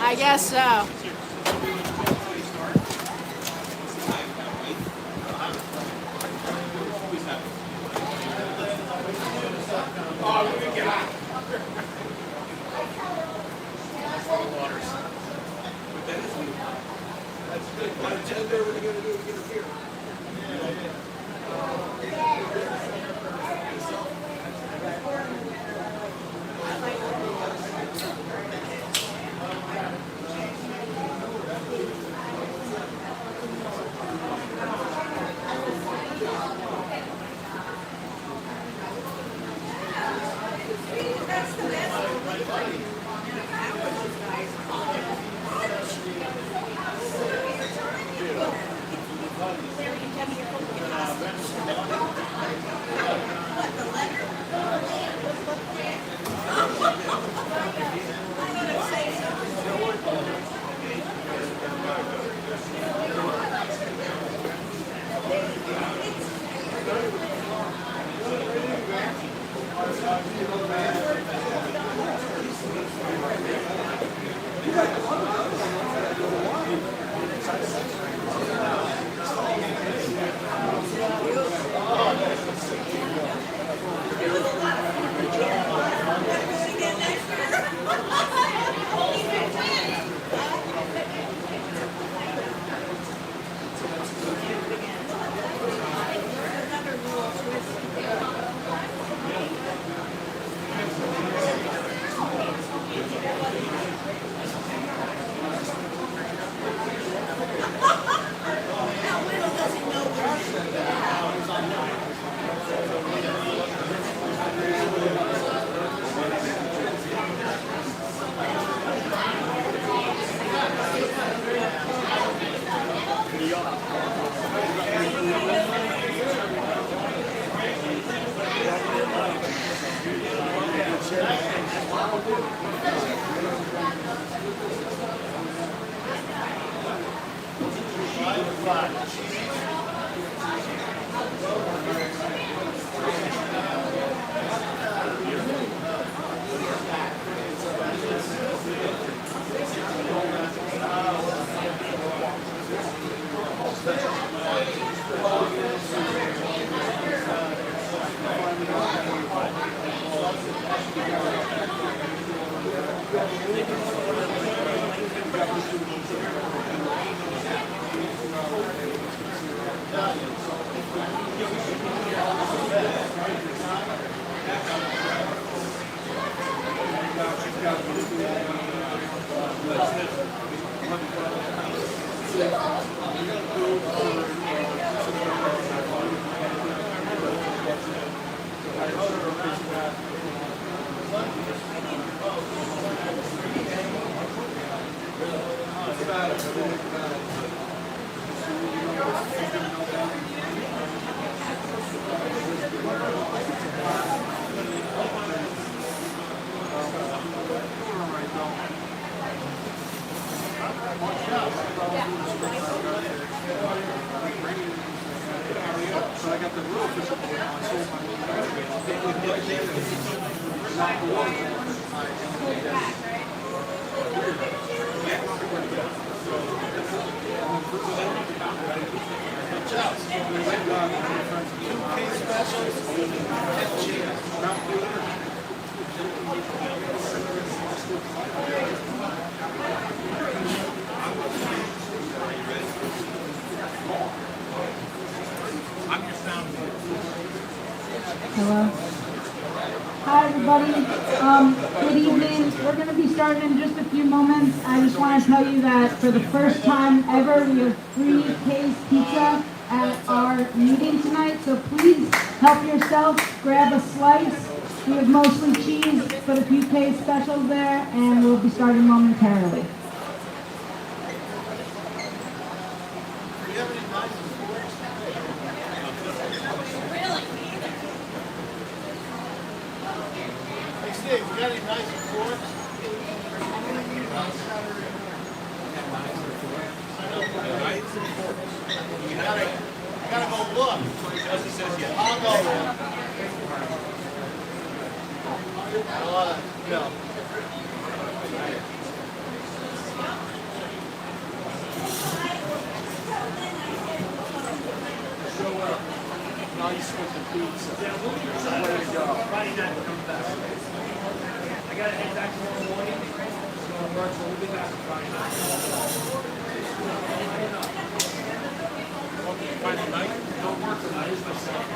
I guess so. Hello. Hi, everybody. Good evening. We're going to be starting in just a few moments. I just want to tell you that for the first time ever, we have free case pizza at our meeting tonight. So please help yourself. Grab a slice. We have mostly cheese, but a few case specials there, and we'll be starting momentarily. Nice with the pizza. Way to go. I gotta head back tomorrow morning. So I'm working, so we'll be back Friday night. Friday night? Don't work tonight, it's myself.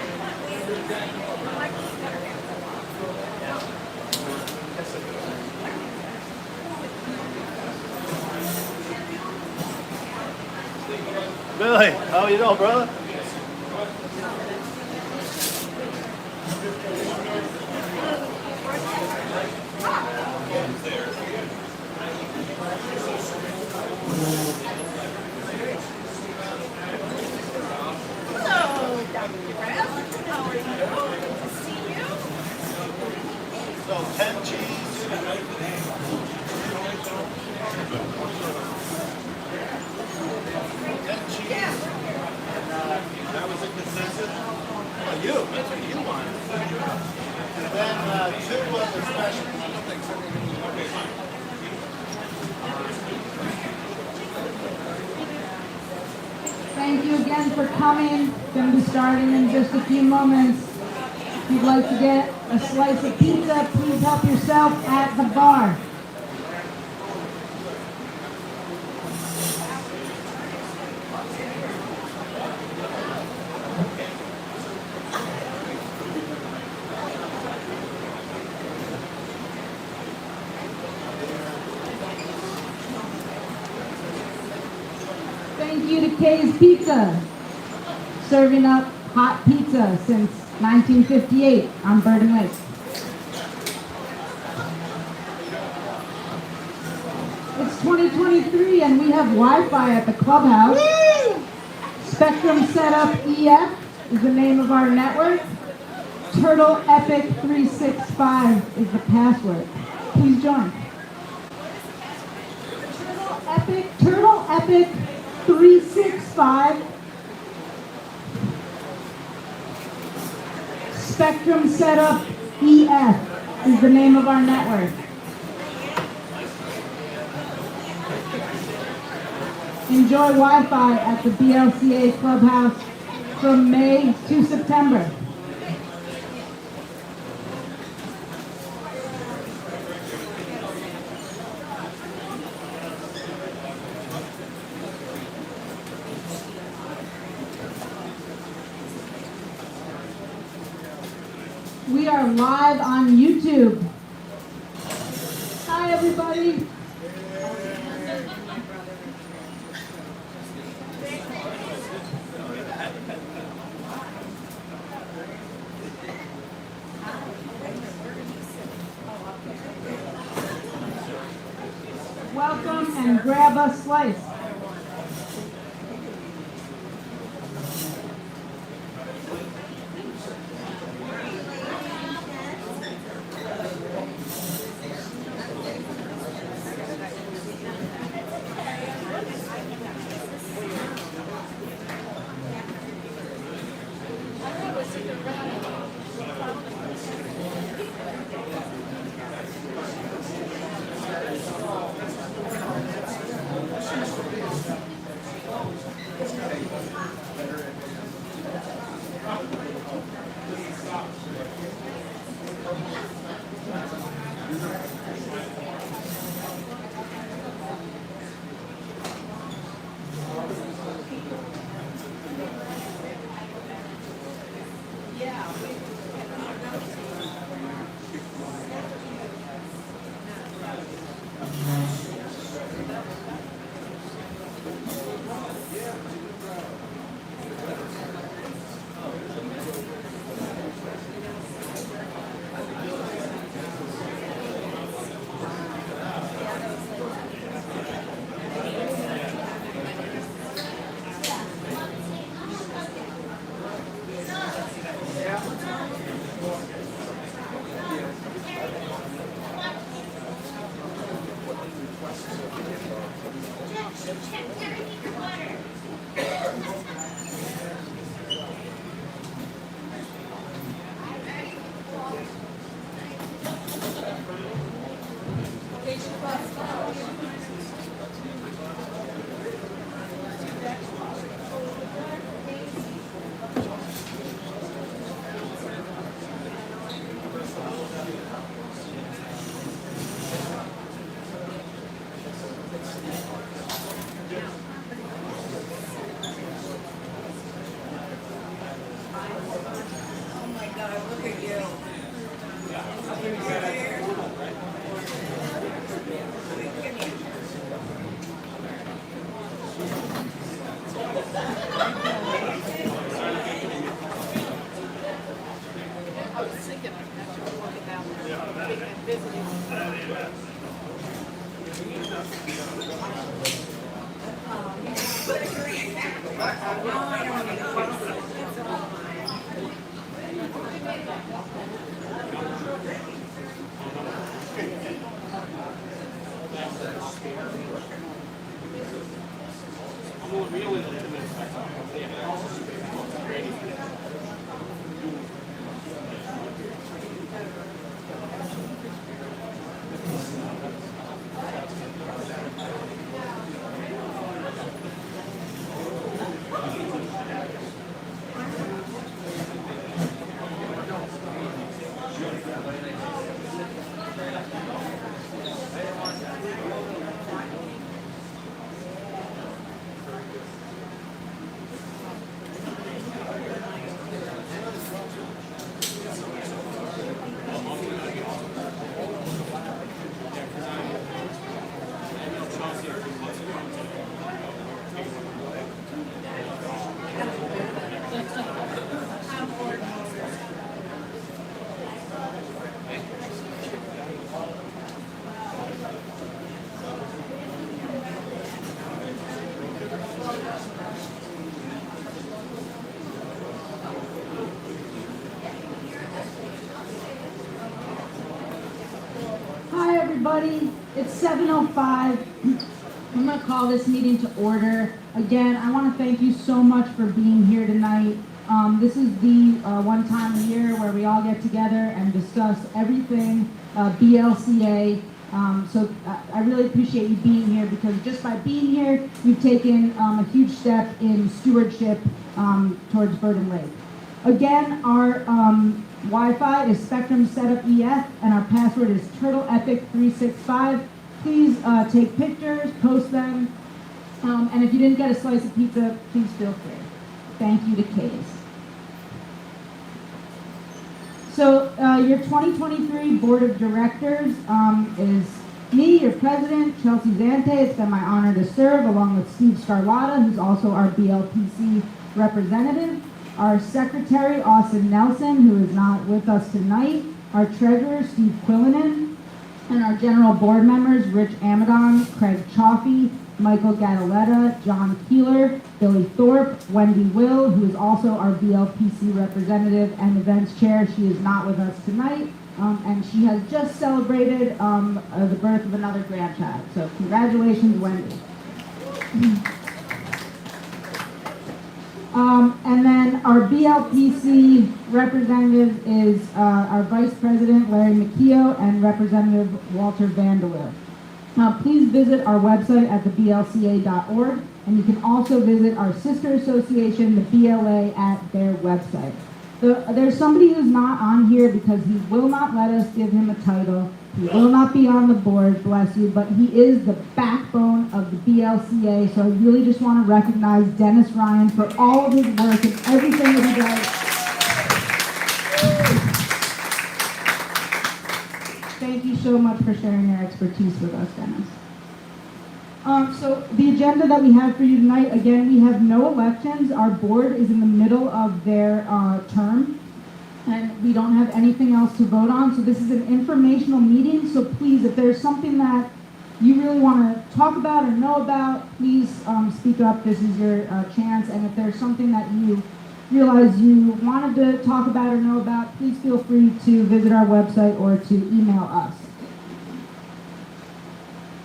Billy, how you doing, brother? Hello, Dr. Brad. How are you? Good to see you. So 10 cheese. 10 cheese. And that was a consensus? Well, you. That's what you wanted. And then 2 of the special. Thank you again for coming. Going to be starting in just a few moments. If you'd like to get a slice of pizza, please help yourself at the bar. Thank you to Kay's Pizza, serving up hot pizza since 1958 on Burden Lake. It's 2023 and we have Wi-Fi at the clubhouse. Spectrum Setup EF is the name of our network. Turtle Epic 365 is the password. Please join. Turtle Epic 365. Spectrum Setup EF is the name of our network. Enjoy Wi-Fi at the BLCA Clubhouse from May to September. We are live on YouTube. Hi, everybody. Welcome and grab a slice. Hi, everybody. It's 7:05. I'm going to call this meeting to order. Again, I want to thank you so much for being here tonight. This is the one time a year where we all get together and discuss everything BLCA. So I really appreciate you being here, because just by being here, you've taken a huge step in stewardship towards Burden Lake. Again, our Wi-Fi is Spectrum Setup EF, and our password is TurtleEpic365. Please take pictures, post them, and if you didn't get a slice of pizza, please feel free. Thank you to Kay's. So your 2023 Board of Directors is me, your president, Chelsea Zante. It's been my honor to serve, along with Steve Scarlata, who's also our BLPC representative. Our secretary, Austin Nelson, who is not with us tonight. Our treasurer, Steve Quillinen. And our general board members, Rich Amadon, Craig Chaffee, Michael Gadaletta, John Keeler, Billy Thorpe, Wendy Will, who is also our BLPC representative and events chair. She is not with us tonight, and she has just celebrated the birth of another grandchild. So congratulations, Wendy. And then our BLPC representative is our Vice President, Larry McKeough, and Representative Walter Vanderweer. Please visit our website at theblca.org, and you can also visit our sister association, the BLA, at their website. There's somebody who's not on here because he will not let us give him a title. He will not be on the board, bless you, but he is the backbone of the BLCA, so I really just want to recognize Dennis Ryan for all of his work and everything that he does. Thank you so much for sharing your expertise with us, Dennis. So the agenda that we have for you tonight, again, we have no elections. Our board is in the middle of their term, and we don't have anything else to vote on. So this is an informational meeting. So please, if there's something that you really want to talk about or know about, please speak up. This is your chance. And if there's something that you realize you wanted to talk about or know about, please feel free to visit our website or to email us.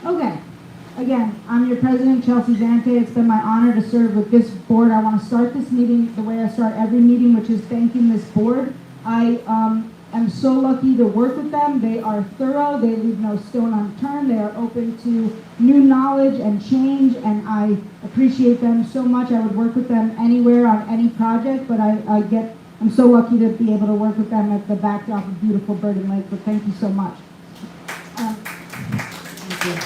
Okay. Again, I'm your president, Chelsea Zante. It's been my honor to serve with this board. I want to start this meeting the way I start every meeting, which is thanking this board. I am so lucky to work with them. They are thorough. They leave no stone unturned. They are open to new knowledge and change, and I appreciate them so much. I would work with them anywhere on any project, but I'm so lucky to be able to work with them at the backdrop of beautiful Burden Lake, so thank you so much. Thank you.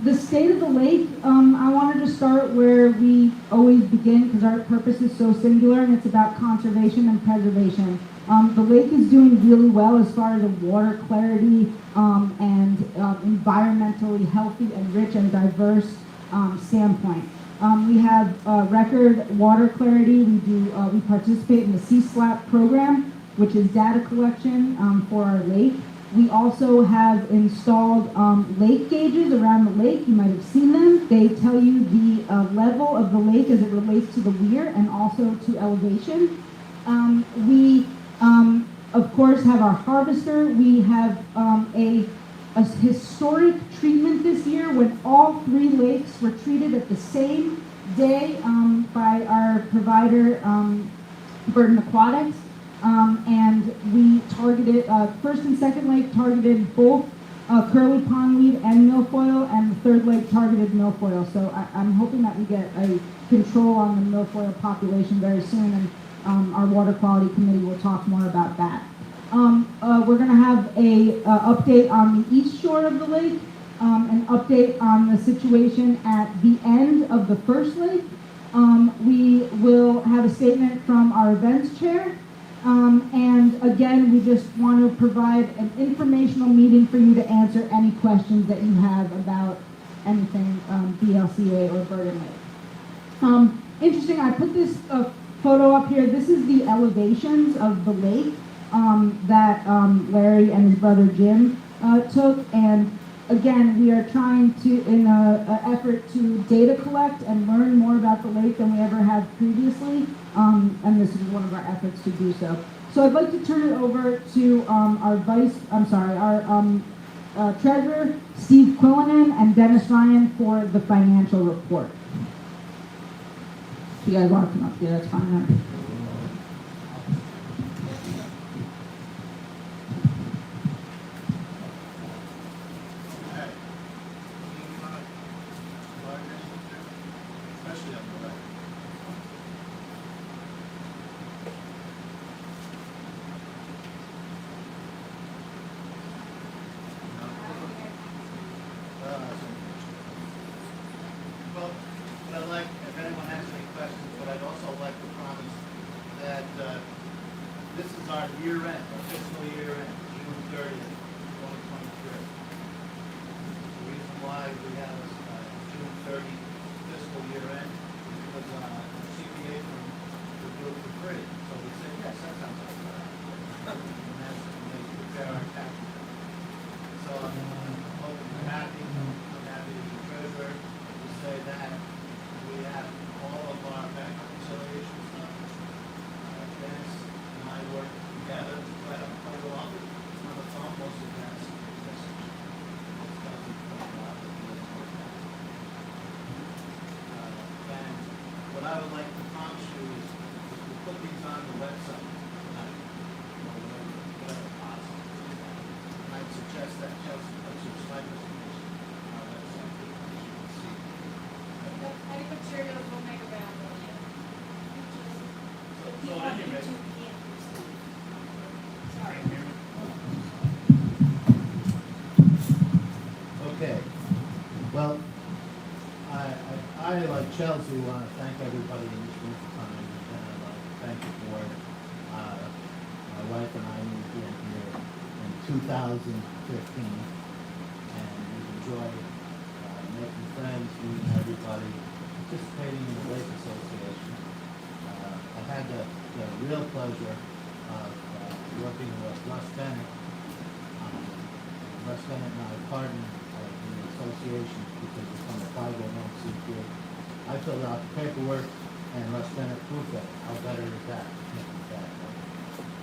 The state of the lake, I wanted to start where we always begin, because our purpose is so singular, and it's about conservation and preservation. The lake is doing really well as far as a water clarity and environmentally healthy and rich and diverse standpoint. We have record water clarity. We participate in the CSLAP program, which is data collection for our lake. We also have installed lake gauges around the lake. You might have seen them. They tell you the level of the lake as it relates to the weir and also to elevation. We, of course, have our harvester. We have a historic treatment this year when all 3 lakes were treated at the same day by our provider, Burton Aquatics. And we targeted, first and second lake targeted both curly pondweed and milfoil, and the third lake targeted milfoil. So I'm hoping that we get a control on the milfoil population very soon, and our water quality committee will talk more about that. We're going to have a update on the east shore of the lake, an update on the situation at the end of the first lake. We will have a statement from our events chair. And again, we just want to provide an informational meeting for you to answer any questions that you have about anything BLCA or Burton Lake. Interesting, I put this photo up here. This is the elevations of the lake that Larry and his brother Jim took. And again, we are trying to, in an effort to data collect and learn more about the lake than we ever have previously. And this is one of our efforts to do so. So I'd like to turn it over to our treasurer, Steve Quillinan, and Dennis Ryan for the financial report. If you guys want to come up here, that's fine. Especially on the left. Well, what I'd like, if anyone has any questions, but I'd also like to promise that this is our year end, our fiscal year end, June 30th, 2023. The reason why we have a June 30 fiscal year end is because CPA would do it for free. So we say, yes, that sounds like that. And that's when they prepare our tax return. So I'm hoping you're happy. I'm happy as the treasurer to say that we have all of our bank reconciliations done. Dennis and I work together quite a lot. It's on the phone, most of that's message. It's doesn't come out of the and what I would like to promise you is we'll put these on the website tonight. Whatever possible. And I'd suggest that Chelsea puts your slide presentation on our website so you can see. Any materials will make available. So at any rate, Sorry. okay. Well, I like Chelsea, want to thank everybody in this room for coming, and I'd like to thank the board. My wife and I moved in here in 2015, and we've enjoyed making friends, meeting everybody, participating in the Lake Association. I had the real pleasure of working with Russ Bennett. Russ Bennett and I partnered in the association because it's on the 501c3. I filled out the paperwork, and Russ Bennett proved that. How better is that?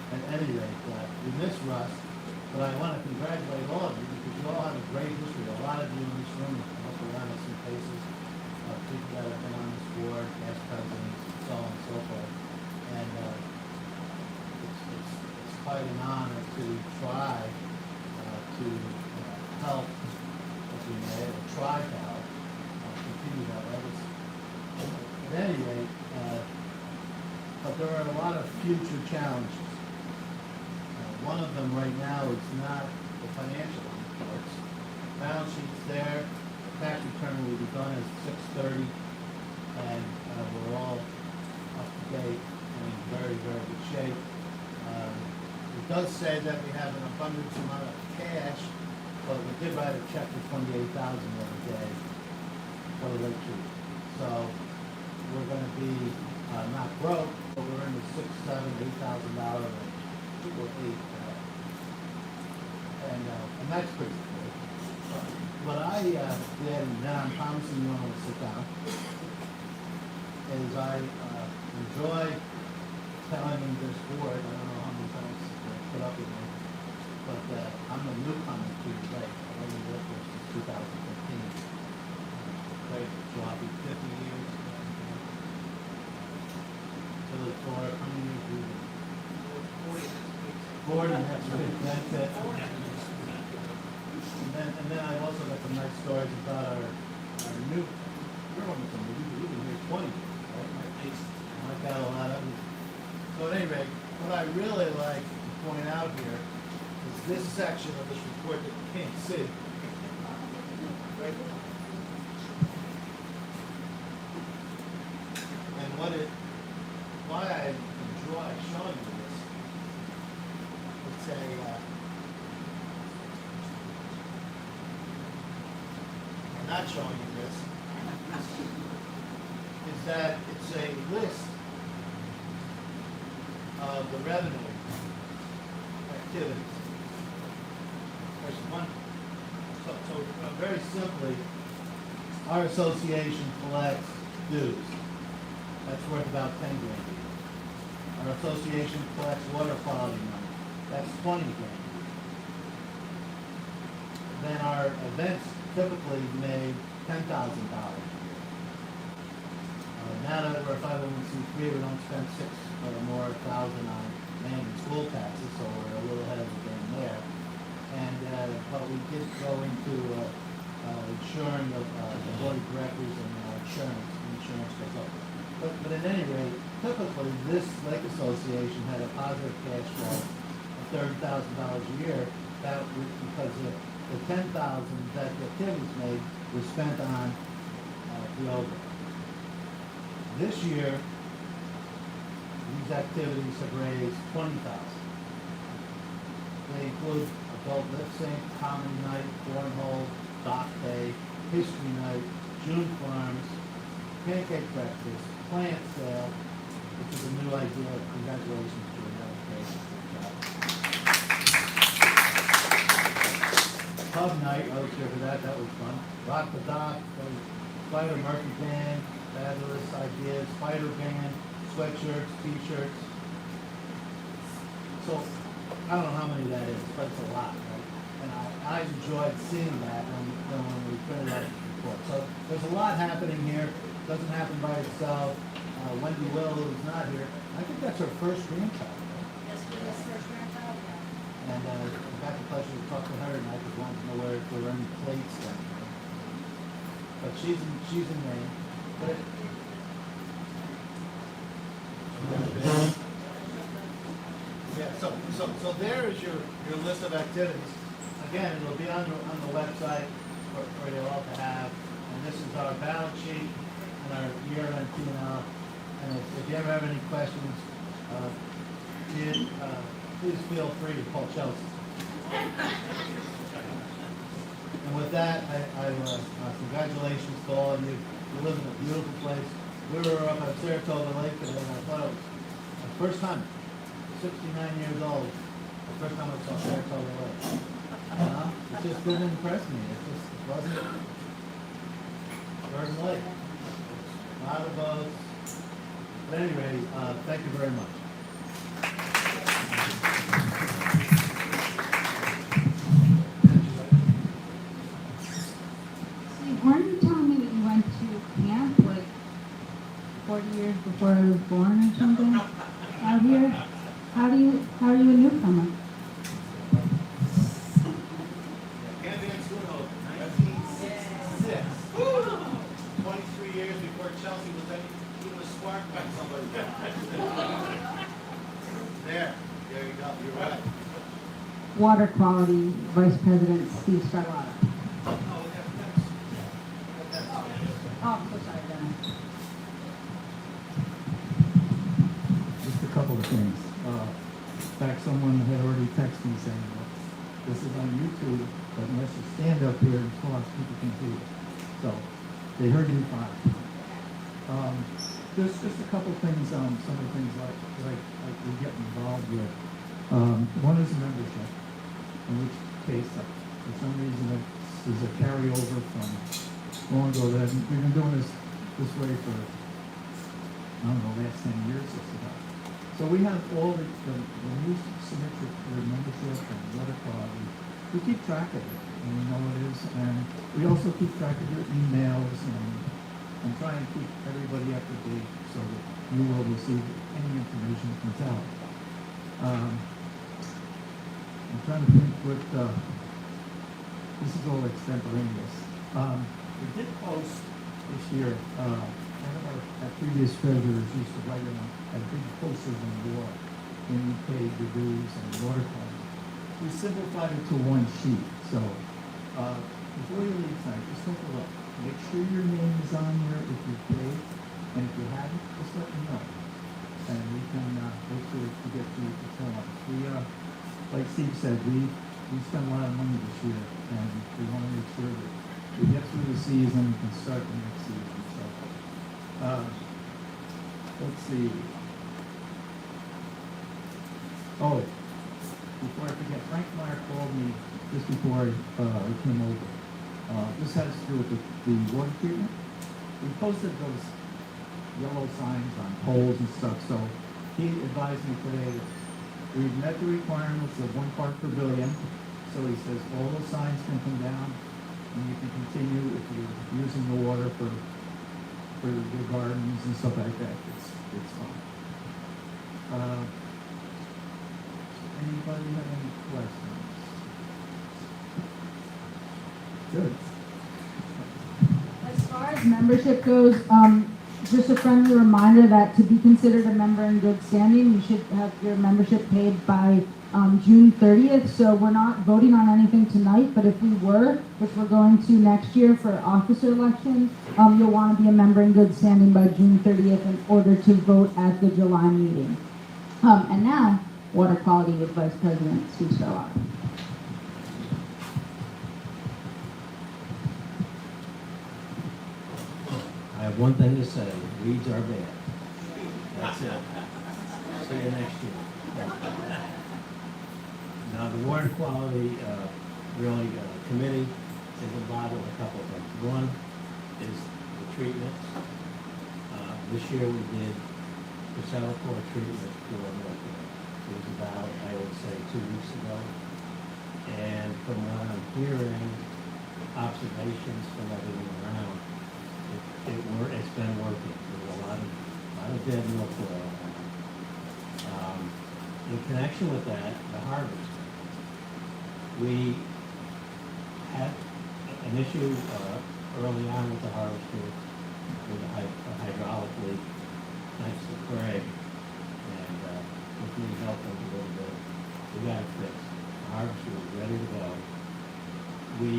At any rate, we miss Russ, but I want to congratulate all of you because you all have a great history. A lot of you in this room have come up around us in faces of people that have been on this board, past presidents, so on and so forth. And it's quite an honor to try to help, if we may, or try to help continue that legacy. At any rate, but there are a lot of future challenges. One of them right now is not the financial reports. Balance sheet's there, the tax return will be done at 6:30, and we're all up to date and in very, very good shape. It does say that we have an abundance amount of cash, but we did write a check for $28,000 the other day for the lake treatment. So we're going to be not broke, but we're in the $6,000, $7,000, $8,000 range. And that's pretty cool. What I did, and then I'm promising you all to sit down, is I enjoy telling this board, I don't know how many times they put up with me, but I'm a newcomer to the lake. I've only lived here since 2015. Great job, 50 years. Village Board, how many years do you do? 40, that's right, that's it. And then I also got some nice stories about our new, you're almost on, you've been here 20 years, right? I got a lot of them. So at any rate, what I really like to point out here is this section of this report that you can't see. Right? And why I enjoy showing you this, not showing you this, is that it's a list of the revenue activities. There's one, so very simply, our association collects dues. That's worth about 10 grand a year. Our association collects water quality money. That's 20 grand a year. Then our events typically made $10,000 a year. Now that we're 501c3, we don't spend $6,000 or more on land and school taxes, so we're a little ahead of the game there. And but we did go into insuring of the board of directors and insurance goes up. But at any rate, typically this lake association had a positive cash flow of $30,000 a year. That was because the $10,000 that the activities made was spent on the overhead. This year, these activities have raised $20,000. They include adult lip sync, comedy night, cornhole, dock day, history night, June farms, pancake breakfast, plant sale, which is a new idea. Congratulations to the application. Pub night, I was here for that. That was fun. Rock the Dock, Spider Murphy Band, fabulous ideas, Spider Band, sweatshirts, t-shirts. So, I don't know how many that is, but it's a lot, right? And I enjoyed seeing that when we printed that report. So, there's a lot happening here. It doesn't happen by itself. Wendy Will, who's not here, I think that's her first grandchild, right? Yes, for this first grandchild, yeah. And I got the pleasure to talk to her, and I just wanted to know where there were any plates down there. But she's in Maine. But yeah, so there is your list of activities. Again, it'll be on the website for you all to have. And this is our balance sheet and our year-end P&L. And if you ever have any questions, please feel free to call Chelsea. And with that, congratulations to all of you. You live in a beautiful place. We were up at Saratoga Lake today, and I thought it was the first time, 69 years old, the first time I saw Saratoga Lake. It just didn't impress me. It wasn't Jordan Lake. A lot of boats. But anyway, thank you very much. Steve, weren't you telling me that you went to camp like 40 years before I was born or something out here? How are you a newcomer? Camping School, 1966. 23 years before Chelsea was even sparked by somebody. There you go, you're right. Water Quality Vice President Steve Starlotta. Oh, that's Oh, I'm so sorry, Dennis. Just a couple of things. In fact, someone had already texted me saying, well, this is on YouTube, but unless you stand up here and talk, people can see it. So, they heard you fine. Just a couple things, some of the things like we get involved with. One is membership, in which case, for some reason, this is a carryover from long ago. That we've been doing this way for, I don't know, last 10 years or so. So we have all when you submit your membership and water quality, we keep track of it, and we know what it is, and we also keep track of your emails and try and keep everybody up to date so that you will receive any information that comes out. I'm trying to think what, this is all extemporaneous. We did post this year, one of our previous treasurers used to write a big posters on the wall when you paid your dues and water quality. We simplified it to one sheet, so, before you leave tonight, just take a look. Make sure your name is on here if you paid, and if you haven't, just let me know. And we can, make sure to get you to tell us. We, like Steve said, we spent a lot of money this year, and we want to make sure that we get through the season and can start the next season, so. Let's see. Oh, before I forget, Frank Meyer called me just before I came over. This has to do with the water treatment. We posted those yellow signs on poles and stuff, so he advised me today that we've met the requirements of 1 part per billion. So he says all those signs can come down and you can continue if you're using the water for your gardens and stuff like that. It's fine. Anybody have any questions? Good. As far as membership goes, just a friendly reminder that to be considered a member in good standing, you should have your membership paid by June 30th. So we're not voting on anything tonight, but if we were, which we're going to next year for officer elections, you'll want to be a member in good standing by June 30th in order to vote at the July meeting. And now, water quality with Vice President Steve Spurlock. I have one thing to say, weeds are bad. That's it. See you next year. Now, the water quality, committee is involved with a couple of things. One is the treatments. This year we did the Celacore treatment for Northwood. It was about, I would say, 2 weeks ago. And from what I'm hearing, observations from everyone around, it's been working. There's a lot of dead milfoil. In connection with that, the harvest. We had an issue early on with the harvester with a hydraulic leak, thanks to Craig, and if we help them a little bit, we got it fixed. The harvester was ready to go. We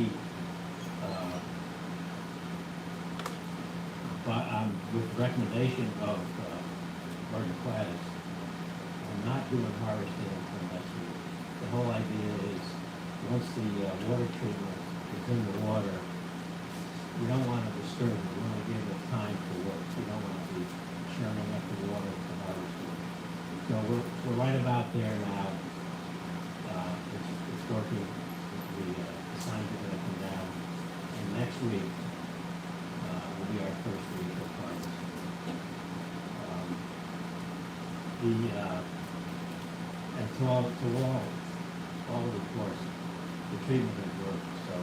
with the recommendation of Roger Cladis, I'm not doing harvesting until next week. The whole idea is, once the water treatment is in the water, we don't want to disturb it. We want to give it time to work. We don't want to be churning up the water to harvest it. So we're right about there now. It's working. The signs are going to come down. And next week will be our first week of harvest. And to all of the course, the treatment has worked, so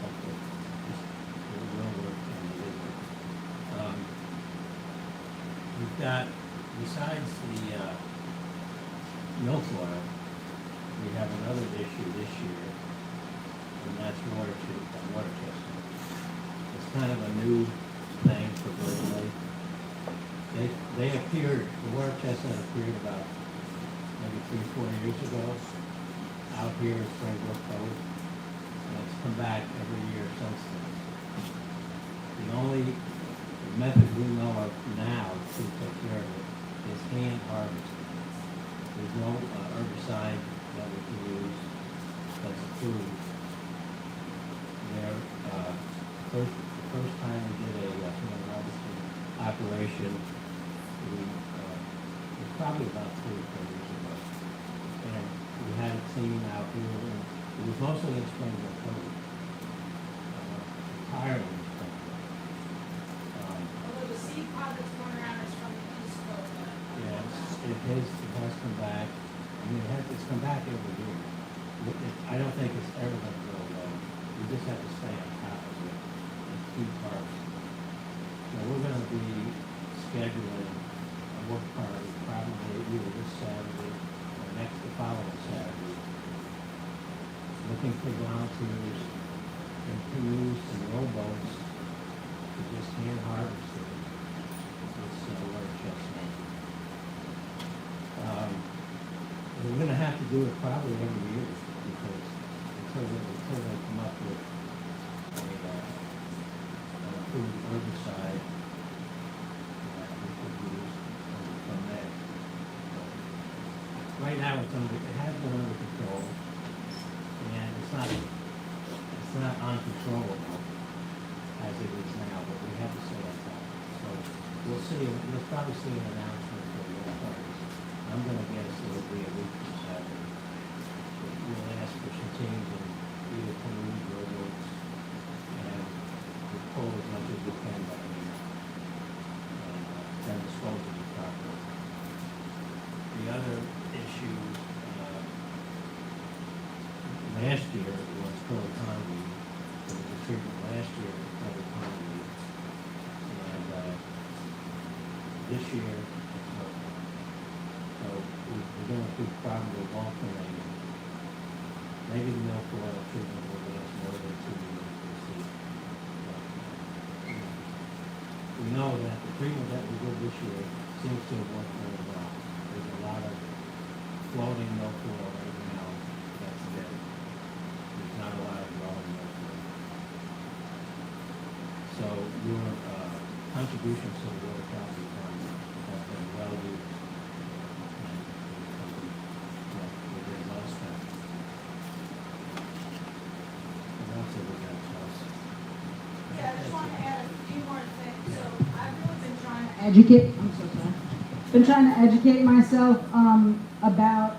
hopefully it will work and it is working. We've got, besides the milfoil, we have another issue this year, and that's water chestnut. It's kind of a new thing for Berkeley Lake. They appeared, the water chestnut appeared about maybe 3-4 years ago out here in Springbrook Cove, and it's come back every year since then. The only method we know of now to take care of it is hand harvesting. There's no herbicide that we can use that's approved. The first time we did a hand harvesting operation, we probably about 3 or 4 years ago. And we had a team out here, and it was mostly in Springfield, Cody. Entirely in Springfield. Although the seed pod that's going around is from the East Coast. Yes, it has come back. I mean, it's come back every year. I don't think it's ever gonna go away. We just have to stay on top of it and keep parts. So we're gonna be scheduling a work party probably either this Saturday or the following Saturday. Looking for volunteers in canoes and rowboats to just hand harvest this water chestnut. We're gonna have to do it probably every year because until they come up with an approved herbicide that we could use from there. Right now, it has been under control, and it's not uncontrollable as it is now, but we have to stay on top. So we'll see, we'll probably see an announcement for the work parties. I'm gonna guess it'll be a week from Saturday. We'll ask for some teams in either canoes or rowboats, and we'll pull as much as we can by hand, and then dispose of it properly. The other issue, last year was Curly Pond. There was a treatment last year with Curly Pond, and this year it's no. So we're going to probably alternating. Maybe the milfoil treatment will last more than 2 years. We'll see. We know that the treatment that we did this year seems to have worked very well. There's a lot of floating milfoil right now that's dead. There's not a lot of growing milfoil. So your contributions to the water quality fund have been well used. Yeah, I just want to add a few more things. So I've really been trying to Educate, I'm so sorry. Been trying to educate myself about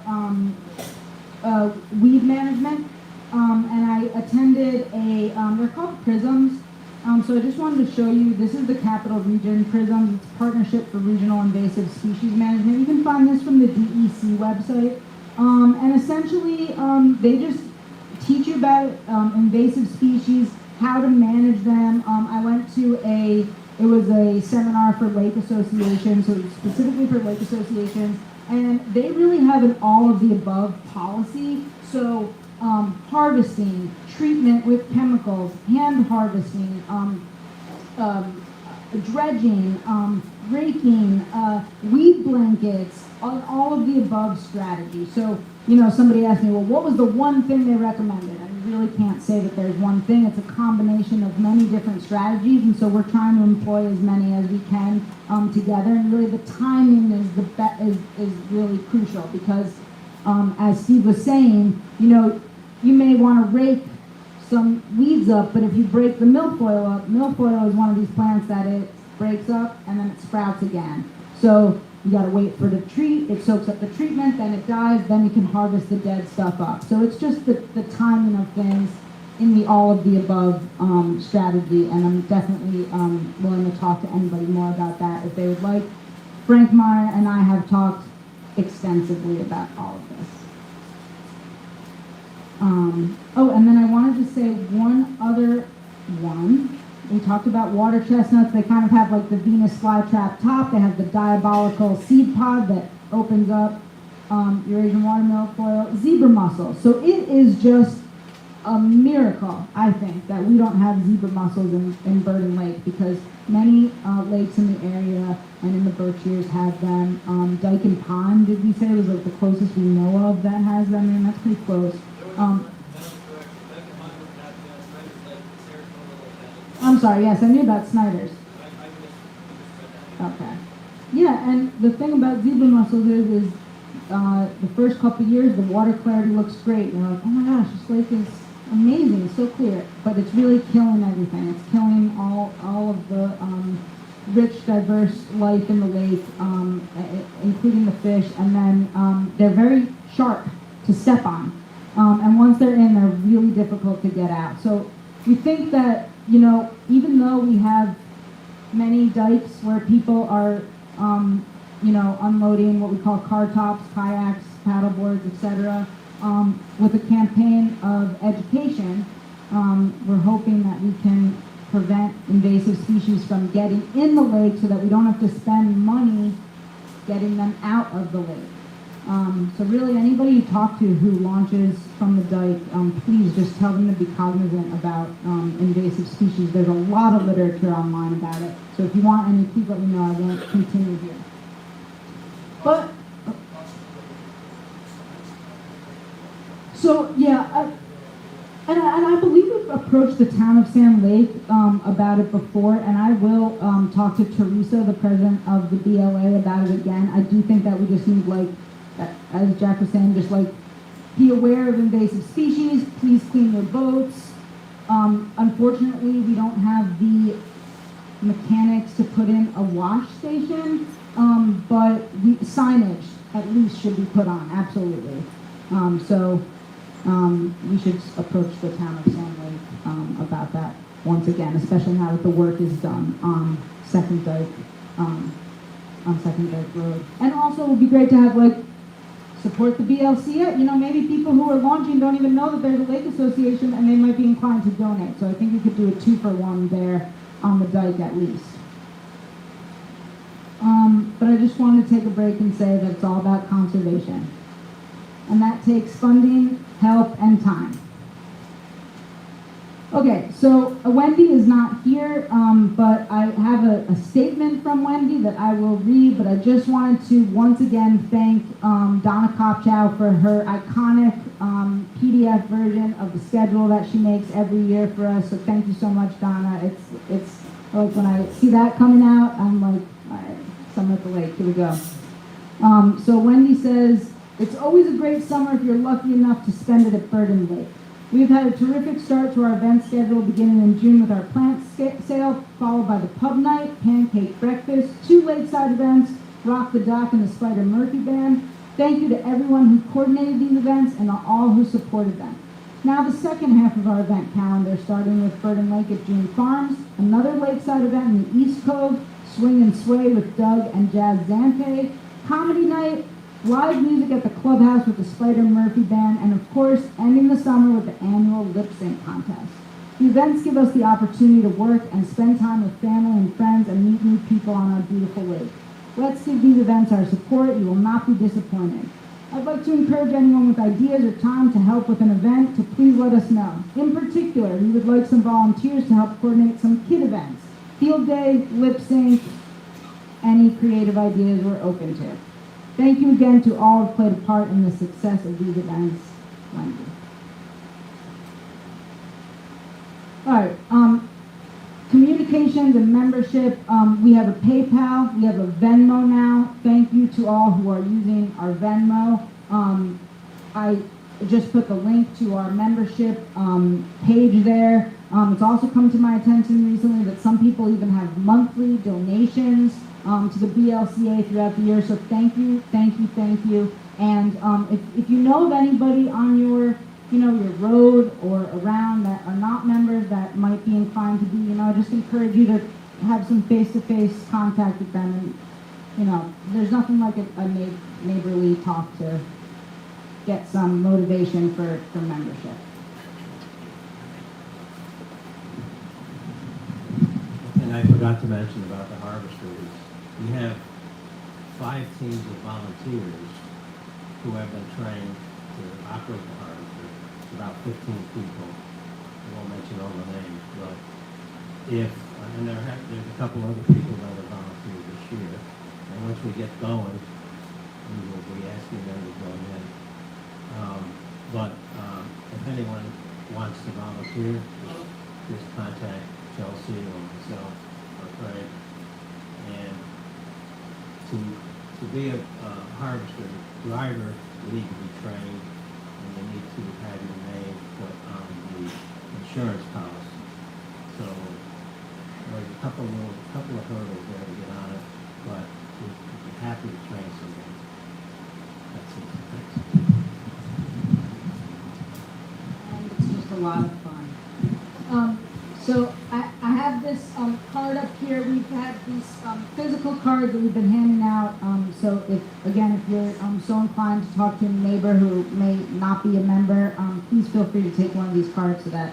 weed management, and I attended they're called PRISMs. So I just wanted to show you, this is the Capital Region PRISMs. It's Partnership for Regional Invasive Species Management. You can find this from the DEC website. And essentially, they just teach you about invasive species, how to manage them. I went to it was a seminar for lake associations, so it was specifically for lake associations, and they really have an all of the above policy. So harvesting, treatment with chemicals, hand harvesting, dredging, raking, weed blankets, all of the above strategies. So, somebody asked me, well, what was the one thing they recommended? I really can't say that there's one thing. It's a combination of many different strategies, and so we're trying to employ as many as we can together. And really, the timing is really crucial because, as Steve was saying, you may want to rake some weeds up, but if you break the milfoil up, milfoil is one of these plants that it breaks up and then it sprouts again. So you got to wait for the treat, it soaks up the treatment, then it dies, then you can harvest the dead stuff up. So it's just the timing of things in the all of the above strategy, and I'm definitely willing to talk to anybody more about that if they would like. Frank Meyer and I have talked extensively about all of this. And then I wanted to say one other one. We talked about water chestnuts. They kind of have like the Venus flytrap top. They have the diabolical seed pod that opens up Eurasian water milfoil, zebra mussel. So it is just a miracle, I think, that we don't have zebra mussels in Burden Lake, because many lakes in the area and in the Berkshires have them. Dyken Pond, did we say, was like the closest we know of that has them, and that's pretty close. I'm sorry, yes, I knew about Snyder's. Okay. Yeah, and the thing about zebra mussels is the first couple of years, the water clarity looks great. You're like, oh my gosh, this lake is amazing, it's so clear. But it's really killing everything. It's killing all of the rich, diverse life in the lake, including the fish, and then they're very sharp to step on. And once they're in, they're really difficult to get out. So we think that, you know, even though we have many dikes where people are, you know, unloading what we call car tops, kayaks, paddle boards, etc., with a campaign of education, we're hoping that we can prevent invasive species from getting in the lake so that we don't have to spend money getting them out of the lake. So really, anybody you talk to who launches from the dike, please just tell them to be cognizant about invasive species. There's a lot of literature online about it. So if you want any, please let me know. I won't continue here. But, so yeah, and I believe we've approached the town of Sand Lake about it before, and I will talk to Teresa, the president of the BLA, about it again. I do think that we just need, like, as Jack was saying, just like be aware of invasive species, please clean your boats. Unfortunately, we don't have the mechanics to put in a wash station, but the signage at least should be put on, absolutely. So we should approach the town of Sand Lake about that once again, especially now that the work is done on Second Dike, on Second Dike Road. And also it would be great to have, like, support the BLC. You know, maybe people who are launching don't even know that there's a lake association and they might be inclined to donate. So I think we could do a 2-for-1 there on the dike at least. But I just wanted to take a break and say that it's all about conservation. And that takes funding, help, and time. Okay, so Wendy is not here, but I have a statement from Wendy that I will read, but I just wanted to once again thank Donna Kopchow for her iconic PDF version of the schedule that she makes every year for us. So thank you so much, Donna. It's like when I see that coming out, I'm like, all right, summer at the lake, here we go. So Wendy says, it's always a great summer if you're lucky enough to spend it at Burden Lake. We've had a terrific start to our event schedule beginning in June with our plant sale, followed by the pub night, pancake breakfast, 2 lakeside events, Rock the Dock and the Spider Murphy Band. Thank you to everyone who coordinated these events and all who supported them. Now the second half of our event calendar, starting with Burden Lake at June Farms, another lakeside event in the East Cove, Swing and Sway with Doug and Jazz Zante, comedy night, live music at the clubhouse with the Spider Murphy Band, and of course, ending the summer with the annual lip sync contest. The events give us the opportunity to work and spend time with family and friends and meet new people on our beautiful lake. Let's give these events our support. You will not be disappointed. I'd like to encourage anyone with ideas or time to help with an event to please let us know. In particular, we would like some volunteers to help coordinate some kid events. Field day, lip sync, any creative ideas we're open to. Thank you again to all who played a part in the success of these events. Wendy. All right, communications and membership. We have a PayPal, we have a Venmo now. Thank you to all who are using our Venmo. I just put the link to our membership page there. It's also come to my attention recently that some people even have monthly donations to the BLCA throughout the year. So thank you, thank you, thank you. And if you know of anybody on your, your road or around that are not members that might be inclined to be, I just encourage you to have some face-to-face contact with them. And, there's nothing like a neighborly talk to get some motivation for membership. And I forgot to mention about the harvesters. We have 5 teams of volunteers who have been trained to operate the harvester. It's about 15 people. I won't mention all the names, but and there's a couple other people that have volunteered this year. And once we get going, we will be asking them to join in. But if anyone wants to volunteer, just contact Chelsea or myself or Craig. And to be a harvester driver, you need to be trained, and you need to have your name put on the insurance policy. So, couple of hurdles there to get on it, but we'd be happy to train someone. That's it. Thanks. And it's just a lot of fun. So I have this card up here. We've had these physical cards that we've been handing out. So if you're so inclined to talk to a neighbor who may not be a member, please feel free to take one of these cards so that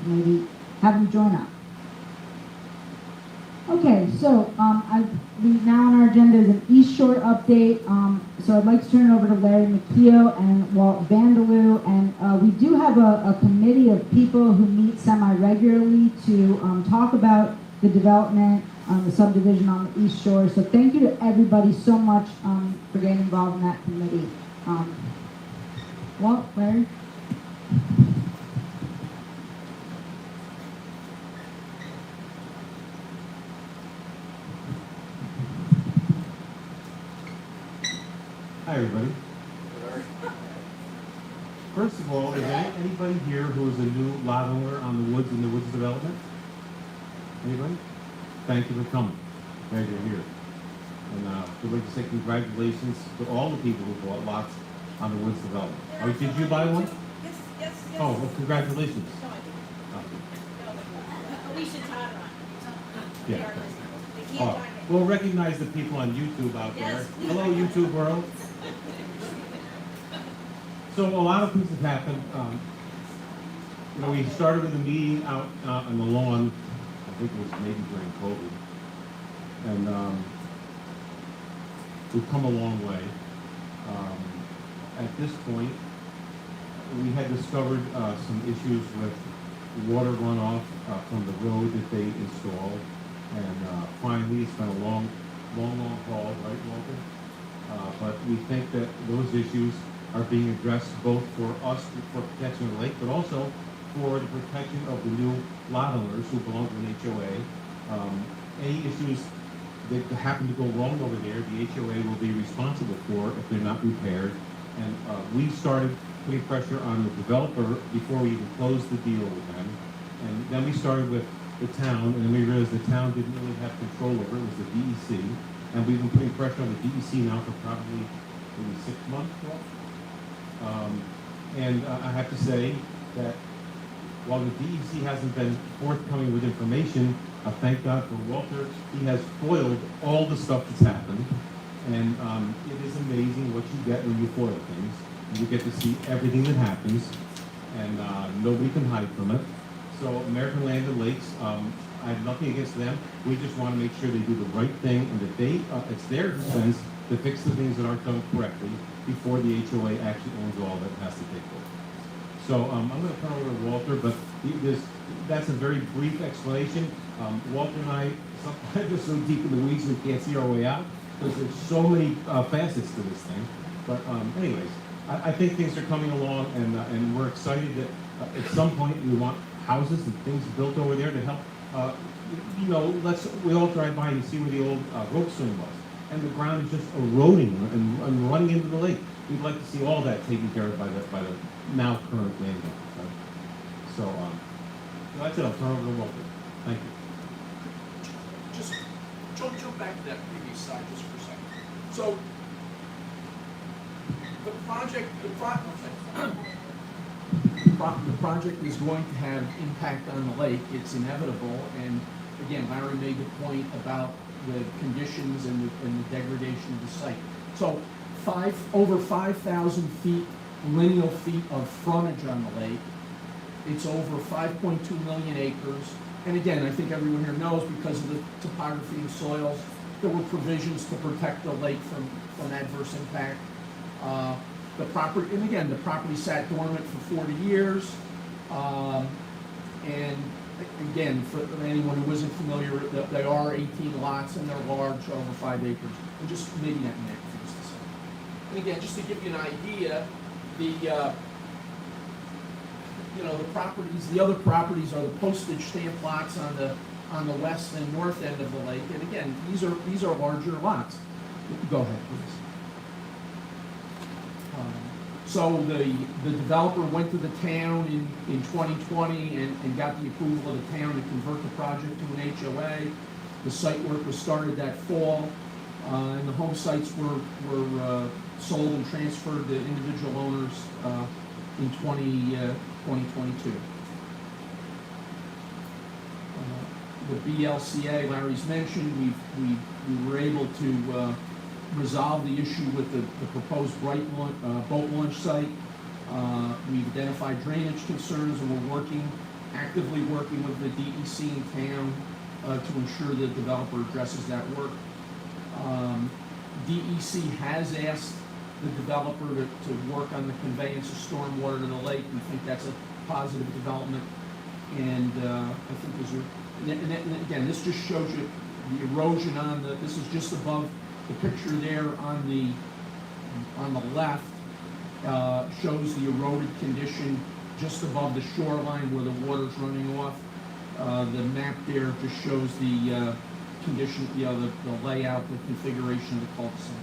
maybe have them join up. Okay, so now on our agenda is an East Shore update. So I'd like to turn it over to Larry McKeough and Walt Vandeloo. And we do have a committee of people who meet semi-regularly to talk about the development, the subdivision on the East Shore. So thank you to everybody so much for getting involved in that committee. Walt, Larry? Hi, everybody. First of all, is there anybody here who is a new lot owner on the Woods in the Woods development? Anybody? Thank you for coming. Glad you're here. And we'd like to say congratulations to all the people who bought lots on the Woods development. Oh, did you buy one? Yes. Oh, well, congratulations. No, I didn't. Alicia Todd on. Yeah. They can't Oh, join me. we'll recognize the people on YouTube out there. Yes. Hello, YouTube world. So a lot of things have happened. We started with a meeting out on the lawn. I think it was maybe during COVID, and we've come a long way. At this point, we had discovered some issues with water runoff from the road that they installed, and finally, it's been a long haul, right, Walter? But we think that those issues are being addressed both for us, for protection of the lake, but also for the protection of the new lot owners who belong to an HOA. Any issues that happen to go wrong over there, the HOA will be responsible for if they're not repaired. And we started putting pressure on the developer before we even closed the deal with them. And then we started with the town, and then we realized the town didn't really have control over it. It was the DEC. And we've been putting pressure on the DEC now for probably maybe 6 months. And I have to say that while the DEC hasn't been forthcoming with information, thank God for Walter, he has foiled all the stuff that's happened. And it is amazing what you get when you foil things. You get to see everything that happens, and nobody can hide from it. So American Land and Lakes, I have nothing against them. We just want to make sure they do the right thing and that it's their expense to fix the things that aren't done correctly before the HOA actually owns all that has to take over. So I'm going to turn over to Walter, but that's a very brief explanation. Walter and I sometimes are so deep in the weeds we can't see our way out because there's so many facets to this thing. But anyways, I think things are coming along, and we're excited that at some point we want houses and things built over there to help. We all drive by and see where the old rope swing was, and the ground is just eroding and running into the lake. We'd like to see all that taken care of by the now current landowner. So that's it. I'll turn over to Walter. Thank you. Just jump back to that previous slide just for a second. So the project is going to have impact on the lake. It's inevitable. And again, Larry made the point about the conditions and the degradation of the site. So over 5,000 feet, lineal feet of frontage on the lake. It's over 5.2 million acres. And again, I think everyone here knows because of the topography and soils, there were provisions to protect the lake from adverse impact. The property sat dormant for 40 years. And again, for anyone who isn't familiar, there are 18 lots and they're large, over 5 acres. And just maybe not in acres. And again, just to give you an idea, the other properties are the postage stamp lots on the west and north end of the lake. And again, these are larger lots. Go ahead, please. So the developer went to the town in 2020 and got the approval of the town to convert the project to an HOA. The site work was started that fall, and the home sites were sold and transferred to individual owners in 2022. The BLCA, Larry's mentioned, we were able to resolve the issue with the proposed boat launch site. We've identified drainage concerns, and we're actively working with the DEC in town to ensure the developer addresses that work. DEC has asked the developer to work on the conveyance of stormwater to the lake. We think that's a positive development, and I think and again, this just shows you the erosion this is just above the picture there on the left, shows the eroded condition just above the shoreline where the water's running off. The map there just shows the condition, the layout, the configuration of the cul-de-sac.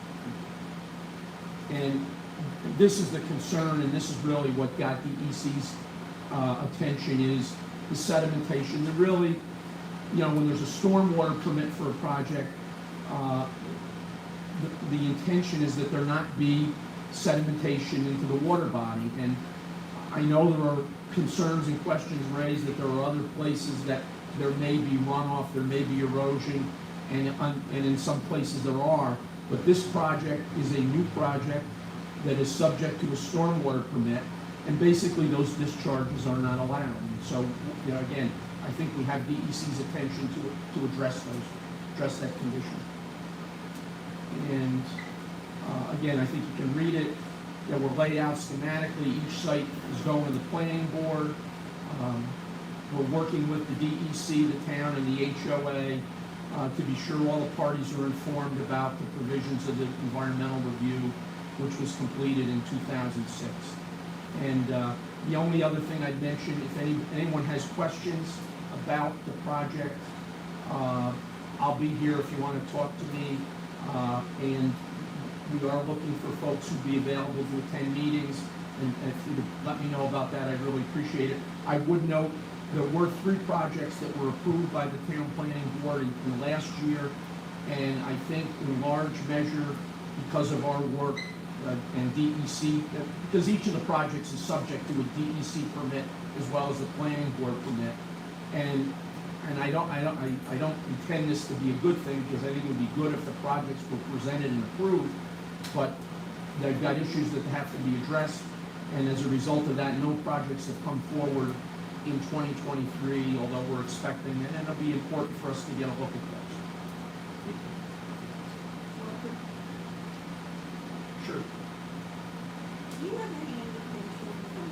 And this is the concern, and this is really what got DEC's attention, is the sedimentation. That really, when there's a stormwater permit for a project, the intention is that there not be sedimentation into the water body. And I know there are concerns and questions raised that there are other places that there may be runoff, there may be erosion, and in some places there are. But this project is a new project that is subject to a stormwater permit, and basically those discharges are not allowed. And so, again, I think we have DEC's attention to address that condition. And again, I think you can read it. We're laid out schematically. Each site is going to the planning board. We're working with the DEC, the town, and the HOA to be sure all the parties are informed about the provisions of the environmental review, which was completed in 2006. And the only other thing I'd mention, if anyone has questions about the project, I'll be here if you want to talk to me. And we are looking for folks who'd be available to attend meetings, and if you could let me know about that, I'd really appreciate it. I would note there were 3 projects that were approved by the town planning board in the last year, and I think in large measure because of our work and DEC, because each of the projects is subject to a DEC permit as well as the planning board permit, and I don't intend this to be a good thing, because I think it would be good if the projects were presented and approved, but they've got issues that have to be addressed, and as a result of that, no projects have come forward in 2023, although we're expecting it, and it'll be important for us to get a look at those. Sure. Do you have any indication from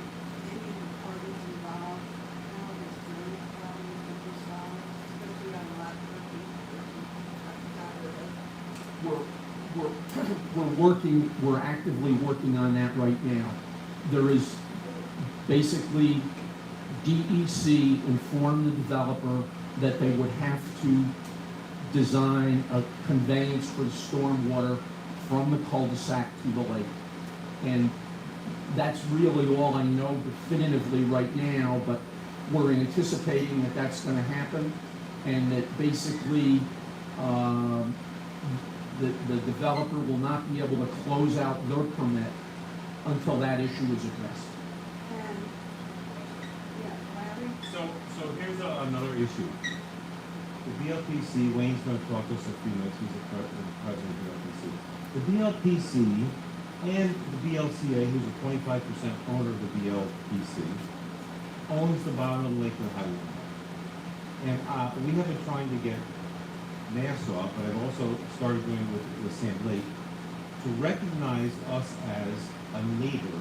any of the parties involved how this drainage problem is going to be solved, especially on lot 13? We're actively working on that right now. There is basically DEC informed the developer that they would have to design a conveyance for the stormwater from the cul-de-sac to the lake. And that's really all I know definitively right now, but we're anticipating that that's going to happen, and that basically the developer will not be able to close out their permit until that issue is addressed. And, yeah, Larry? So here's another issue. The BLPC, Wayne's going to talk to us in a few minutes, he's the president of the BLPC. The BLPC and the BLCA, who's a 25% owner of the BLPC, owns the bottom of the lake with highway. And we have been trying to get Nassau, but I've also started doing with Sand Lake, to recognize us as a neighbor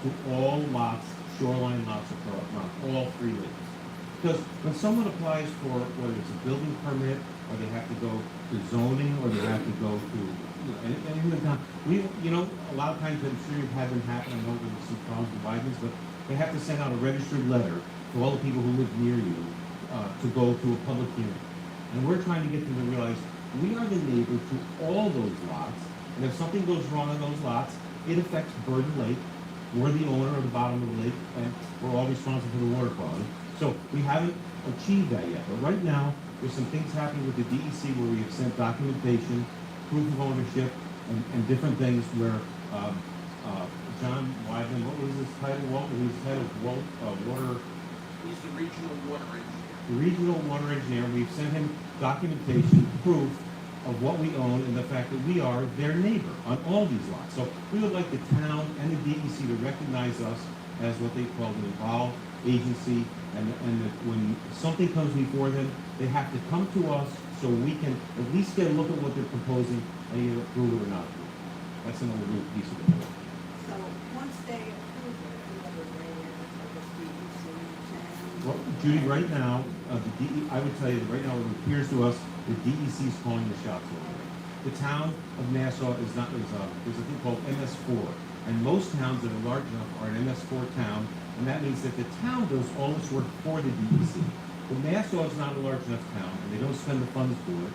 to all lots, shoreline lots across all 3 lakes. Because when someone applies for, whether it's a building permit, or they have to go to zoning, or they have to go to, anything like that, a lot of times, I'm sure you've had them happen, I know there's some problems with Bidens, but they have to send out a registered letter to all the people who live near you to go to a public hearing. And we're trying to get them to realize we are the neighbor to all those lots, and if something goes wrong on those lots, it affects Burden Lake, we're the owner of the bottom of the lake, and we're all responsible for the water quality. So we haven't achieved that yet, but right now, there's some things happening with the DEC where we have sent documentation, proof of ownership, and different things where, John Wyden, what was his title, Walter, he was head of water, He's the regional water engineer. the regional water engineer. We've sent him documentation, proof of what we own and the fact that we are their neighbor on all these lots. So we would like the town and the DEC to recognize us as what they call an involved agency, and that when something comes before them, they have to come to us so we can at least get a look at what they're proposing and either approve it or not approve it. That's another little piece of it. So once they approve it, another layer of the DEC and Well, Judy, right now, I would tell you that right now, it appears to us the DEC is calling the shots over there. The town of Nassau is not, there's a thing called MS4, and most towns that are large enough are an MS4 town, and that means that the town does all this work for the DEC. But Nassau is not a large enough town, and they don't spend the funds for it.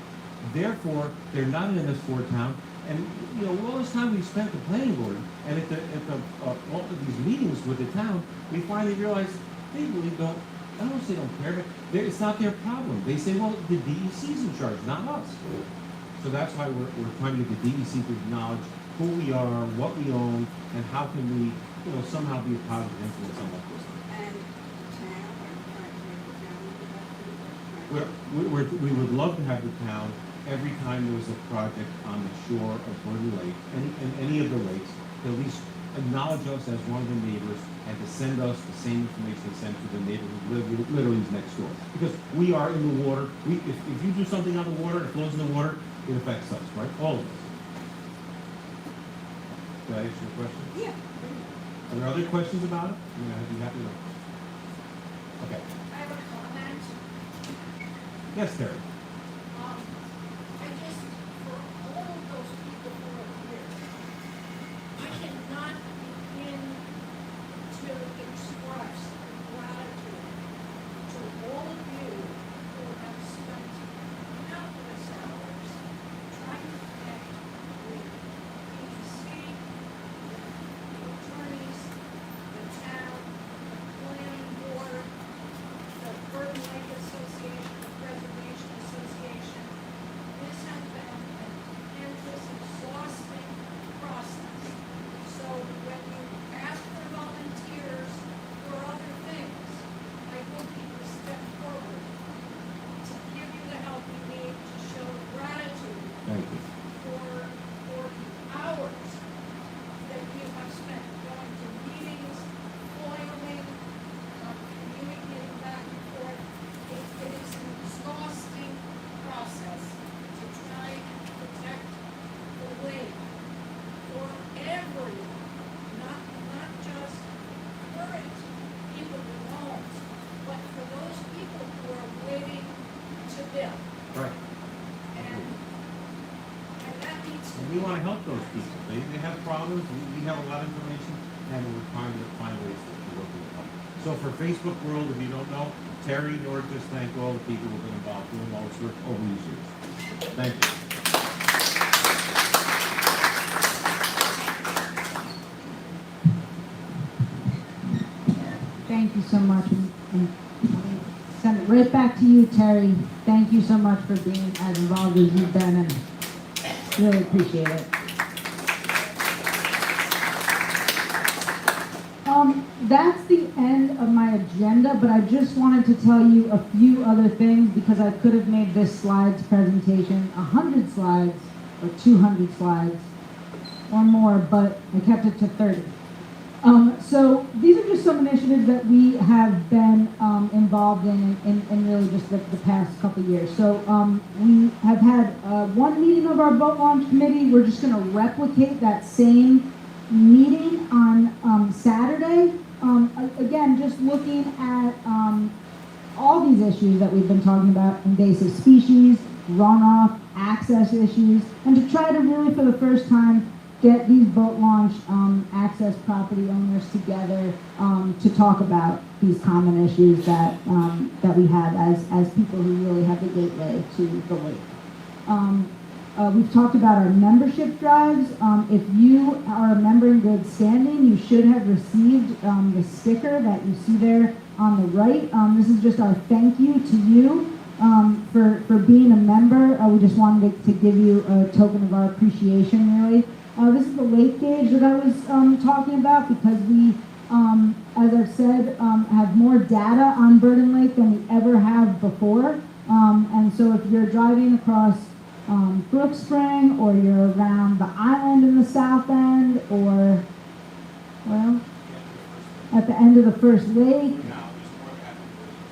Therefore, they're not an MS4 town, and, you know, all this time we spent at the planning board, and all of these meetings with the town, we finally realized they really don't, I don't want to say don't care, but it's not their problem. They say, well, the DEC's in charge, not us. So that's why we're trying to get the DEC to acknowledge who we are, what we own, and how can we, you know, somehow be a positive influence on what goes on. and the town, are you trying to make the town do that? We would love to have the town, every time there was a project on the shore of Borden Lake, any of the lakes, to at least acknowledge us as one of the neighbors and to send us the same information they send to the neighbor who literally is next door. Because we are in the water, if you do something on the water, it flows in the water, it affects us, right? All of us. Did I answer your question? Yeah. Are there other questions about it? I mean, I'd be happy to. Okay. I have a comment. Yes, Terry. I just, for all of those people who are here, I cannot begin to express gratitude to all of you who have spent countless hours trying to connect with DEC, the attorneys, the town, the planning board, the Bourbon Lake Association, the Preservation Association. This has been an endless, exhausting process. So when you ask for volunteers for other things, I hope you will step forward to give you the help you need to show gratitude Thank you. for the hours that you have spent going to meetings, foiling, communicating back and forth. It is an exhausting process to try and protect the lake for everyone, not just current people who own, but for those people who are waiting to build. Right. And that needs to And be. we want to help those people. They have problems, we have a lot of information, and we're trying to find ways to work with them. So for Facebook world, if you don't know, Terry, Nord, just thank all the people who've been involved doing all this work over these years. Thank you. Thank you so much. And send it right back to you, Terry. Thank you so much for being as involved as you've been, and really appreciate it. That's the end of my agenda, but I just wanted to tell you a few other things because I could have made this slides presentation 100 slides or 200 slides or more, but I kept it to 30. So these are just some initiatives that we have been involved in really just the past couple years. So we have had one meeting of our boat launch committee. We're just going to replicate that same meeting on Saturday. Again, just looking at all these issues that we've been talking about: invasive species, runoff, access issues, and to try to really, for the first time, get these boat launch access property owners together to talk about these common issues that that we have as people who really have the gateway to the lake. we've talked about our membership drives. If you are a member in good standing, you should have received the sticker that you see there on the right. This is just our thank you to you for being a member. We just wanted to give you a token of our appreciation, really. This is the lake gauge that I was talking about, because we, as I've said, have more data on Burden Lake than we ever have before. And so if you're driving across Brook Spring, or you're around the island in the south end, or, well, at the end of the first lake,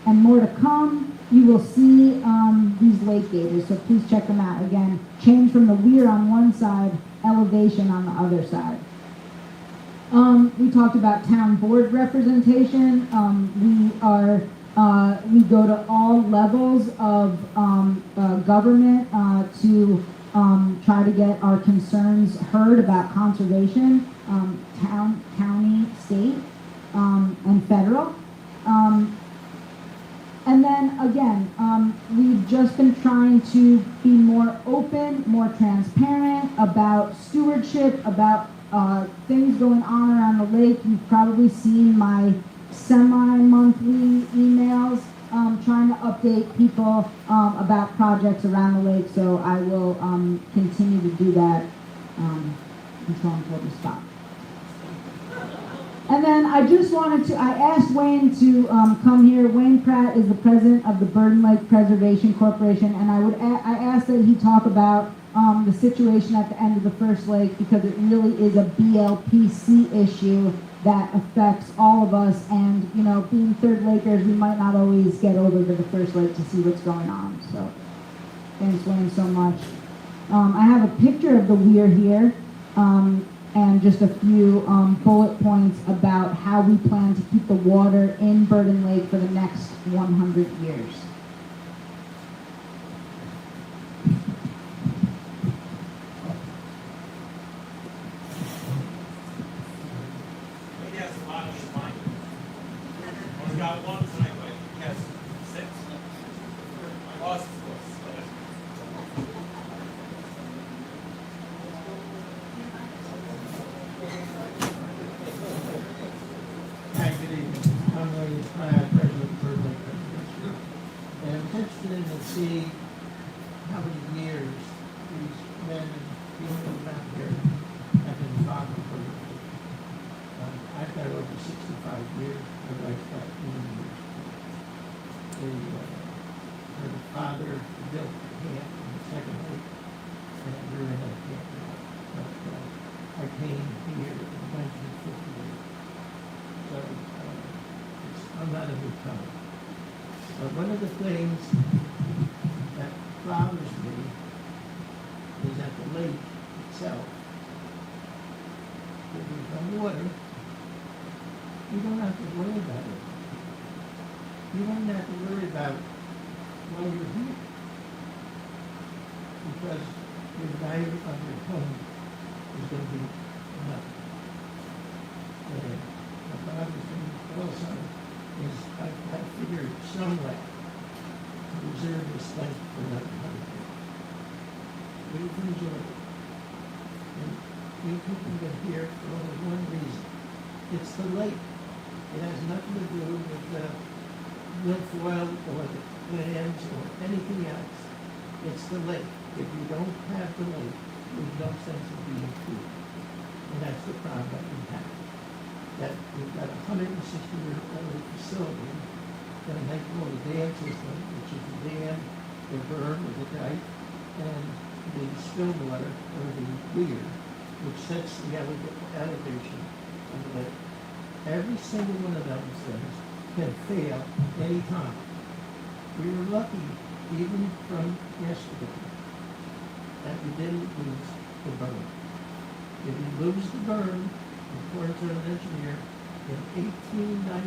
and more to come, you will see these lake gauges, so please check them out. Again, change from the weir on one side, elevation on the other side. We talked about town board representation. We go to all levels of government to try to get our concerns heard about conservation, town, county, state, and federal. And then again, we've just been trying to be more open, more transparent about stewardship, about things going on around the lake. You've probably seen my semi-monthly emails trying to update people about projects around the lake, so I will continue to do that until I'm told to stop. And then I just wanted to, I asked Wayne to come here. Wayne Pratt is the president of the Burden Lake Preservation Corporation, and I asked that he talk about the situation at the end of the first lake, because it really is a BLPC issue that affects all of us. And, you know, being third lakers, we might not always get over to the first lake to see what's going on. So thanks, Wayne, so much. I have a picture of the weir here. And just a few bullet points about how we plan to keep the water in Burden Lake for the next 100 years. He has a lot of his mind. He's got one tonight, but he has 6. I lost his voice. Hi, good evening. I'm William Pratt, president of Burden Lake Preservation. And I'm interested to see how many years these men and women out here have been involved in Burden Lake. I've got over 65 years. My wife's got 80 years. Her father built a camp in the second lake, and we're in that camp now. But I came here in 1958. So I'm not a newcomer. But one of the things that bothers me is that the lake itself, if there's no water, you don't have to worry about it. You don't have to worry about why you're here. Because your value of your home is going to be enough. What bothers me also is I figured some way to reserve this lake for another 100 years. We've enjoyed it. And we people get here for only one reason. It's the lake. It has nothing to do with the milfoil or the clams or anything else. It's the lake. If you don't have the lake, there's no sense of being here. And that's the problem that we have. That we've got a 160-year-old facility that they call the dam system, which is the dam, the berm, or the dike, and the spillwater, or the weir, which sets the elevation of the lake. Every single one of those things can fail any time. We were lucky, even from yesterday, that we didn't lose the berm. If we lose the berm, according to an engineer, in 1889,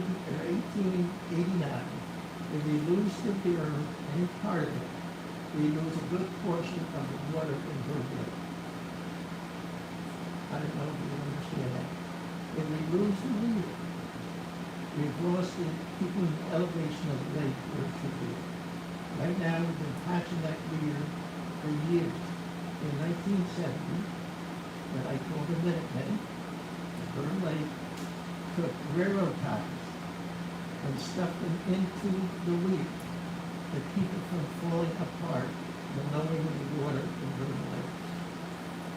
if we lose the berm, any part of it, we lose a good portion of the water in Burden Lake. I don't know if you understand that. If we lose the weir, we've lost the keeping the elevation of the lake where it should be. Right now, we've been patching that weir for years. in 1970, that I called the Minutemen, Burn Lake took railroad ties and stuffed them into the wheat to keep it from falling apart, the knowing of the water in Burn Lake.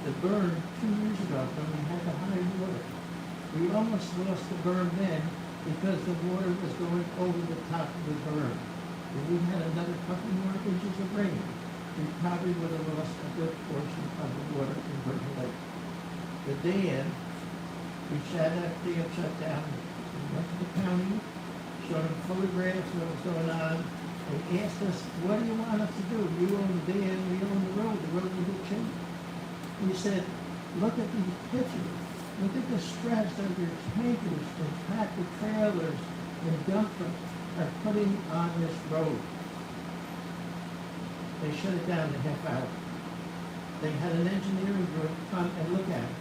The burn 2 years ago, when we had the high water, we almost lost the burn then because the water was going over the top of the burn. If we had another couple more inches of rain, we probably would have lost a good portion of the water in Burn Lake. The dam, we had that dam shut down. We went to the county, showed them photographs of what was going on. They asked us, what do you want us to do? You own the dam, we own the road in good shape. We said, look at these pictures. Look at the stress that your tankers and tractor trailers and dump trucks are putting on this road. They shut it down in a half hour. They had an engineering group come and look at it.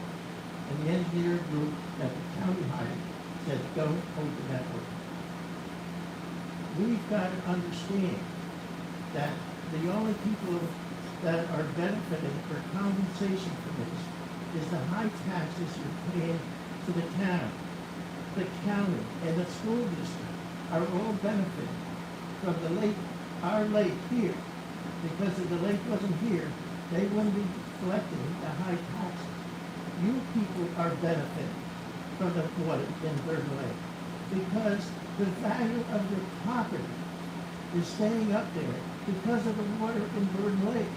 And the engineering group that the county hired said, don't open that road. We've got to understand that the only people that are benefiting for compensation for this is the high taxes you're paying to the town. The county and the school district are all benefiting from the lake, our lake here. Because if the lake wasn't here, they wouldn't be collecting the high taxes. You people are benefiting from the water in Burn Lake because the value of your property is staying up there because of the water in Burn Lake.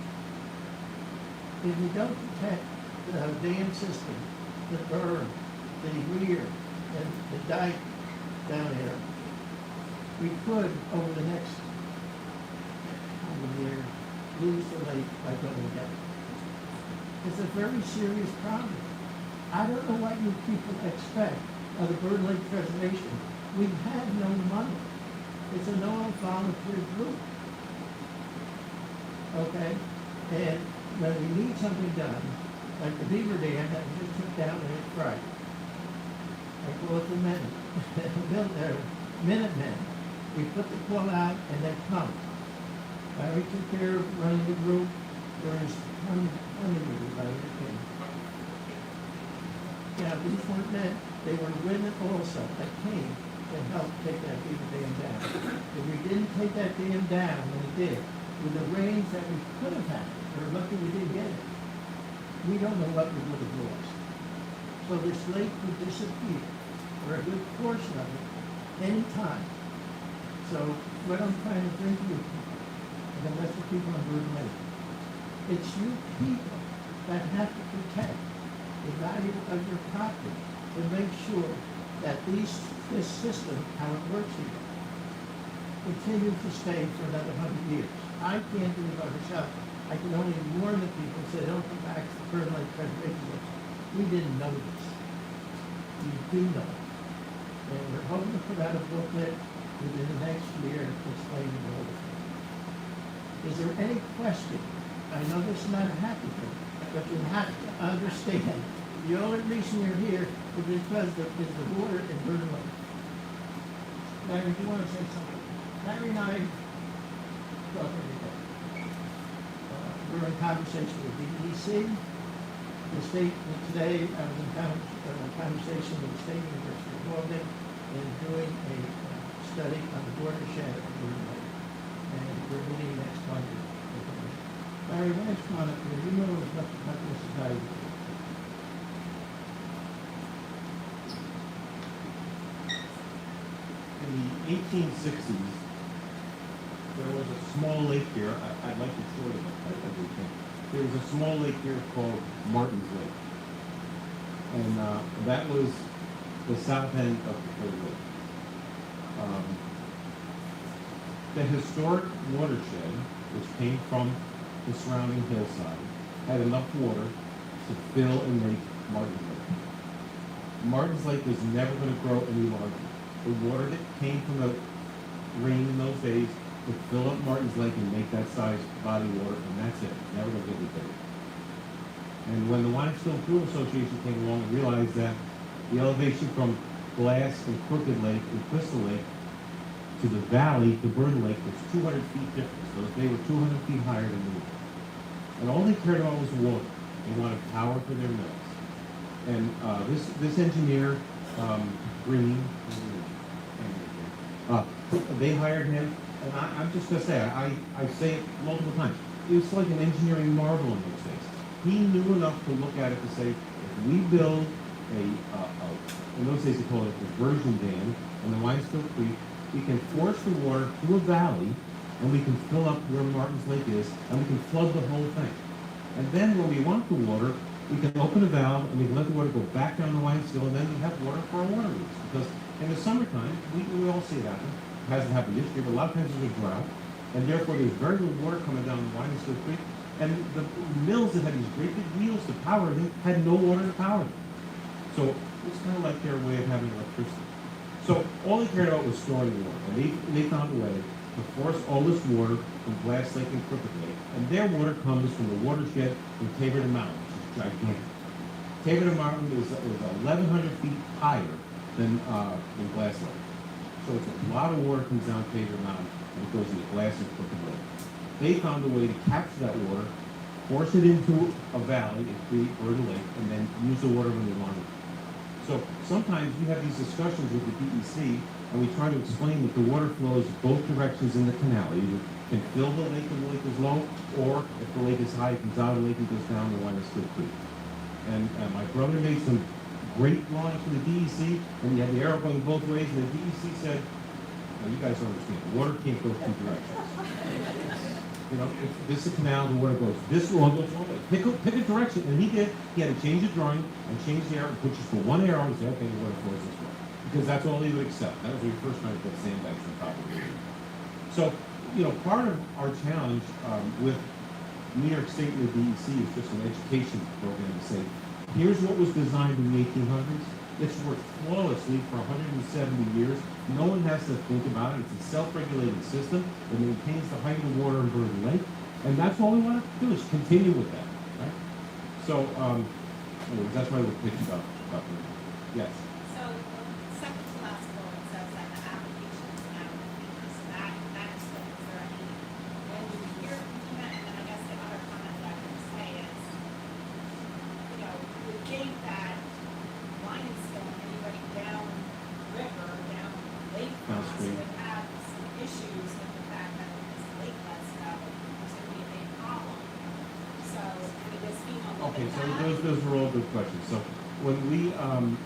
If you don't protect the dam system, the burn, the weir, and the dike down there, we could, over the next year, lose the lake by going down. It's a very serious problem. I don't know what you people expect of the Burn Lake Preservation. We have no money. It's an all-volunteer group. Okay? And when we need something done, like the beaver dam that we just took down in Friday, I call it the Minutemen. We put the call out and they come. We took care of running the group. There's everybody that came. Yeah, these weren't men. They were women also that came and helped take that beaver dam down. If we didn't take that dam down when we did, with the rains that we could have had, we're lucky we didn't get it, we don't know what we would have lost. So this lake would disappear, or a good portion of it, any time. So what I'm trying to bring to you, and the rest of the people on Burn Lake, it's you people that have to protect the value of your property to make sure that this system, how it works here, continues to stay for another 100 years. I can't do it by myself. I can only warn the people so they don't come back to the Burn Lake Preservation List. We didn't know this. We do know it. And we're hoping to put out a booklet within the next year explaining the whole thing. Is there any question? I know this is not a happy thing, but you have to understand, the only reason you're here is because there is the water in Burn Lake. Larry, do you want to say something? Larry and I talk every day. We're in conversation with DEC, the state. Today I was in conversation with the State University of Albany and doing a study on the watershed of Burn Lake. And we're meeting next Monday. Larry, why don't you come on up here? You know as much about this as I do. In the 1860s, there was a small lake here. I'd like to show you that. I do think. There was a small lake here called Martin's Lake. And that was the south end of the Third Lake. The historic watershed, which came from the surrounding hillside, had enough water to fill and make Martin's Lake. Martin's Lake was never going to grow any larger. The water that came from the rain in those days would fill up Martin's Lake and make that size body of water, and that's it. It's never going to get any bigger. And when the Limestone Fuel Association came along and realized that the elevation from Glass and Crooked Lake and Crystal Lake to the valley, to Burn Lake, was 200 feet difference. So they were 200 feet higher than we were. And all they cared about was water. They wanted power for their mills. And this engineer, Green, they hired him, and I'm just gonna say, I say it multiple times. It was like an engineering marvel in those days. He knew enough to look at it to say, if we build in those days they called it a diversion dam in the Winesville Creek, we can force the water through a valley, and we can fill up where Martin's Lake is, and we can flood the whole thing. And then when we want the water, we can open a valve, and we can let the water go back down the Winesville, and then we have water for our water use. Because in the summertime, we all see it happen. It hasn't happened this year, but a lot of times there's a drought, and therefore there's very little water coming down the Winesville Creek. And the mills that had these great big wheels to power them had no water to power them. So it's kind of like their way of having electricity. So all they cared about was storing water, and they found a way to force all this water from Glass Lake and Crooked Lake, and their water comes from the watershed from Taberton Mountain, which is gigantic. Taberton Mountain is 1,100 feet higher than Glass Lake. So it's a lot of water comes down Taberton Mountain, and it goes into Glass and Crooked Lake. They found a way to capture that water, force it into a valley and create Bird Lake, and then use the water when they wanted it. So sometimes we have these discussions with the DEC, and we try to explain that the water flows both directions in the canal. Either can fill the lake when the lake is low, or if the lake is high, it comes out of the lake and goes down the Winesville Creek. And my brother made some great drawings for the DEC, and he had the arrow going both ways, and the DEC said, "Now you guys don't understand, water can't go two directions. You know, if this is a canal, the water goes this way, goes one way. Pick a direction," and he did. He had to change the drawing and change the arrow, put just for one arrow, and say, "Okay, the water flows this way," because that's all he would accept. That was when we first tried to put sandbags on top of the river. So, you know, part of our challenge with New York State and the DEC is just an education program to say, here's what was designed in the 1800s. It's worked flawlessly for 170 years. No one has to think about it. It's a self-regulating system. It maintains the height of water in Bird Lake. And that's all we want to do is continue with that, right? So, anyways, that's why we're pitching about the yes. So, second to last bullet says that the application is now complete, so that explains, is there any, when do we hear from FEMA? And then I guess the other comment that I can say is, you know, we think that Lionsville and anybody down river, down Lake Cross Downstream. would have some issues with the fact that this lake lets go, it's gonna be a big problem. So, would this FEMA look Okay, at so that? those are all good questions. So when we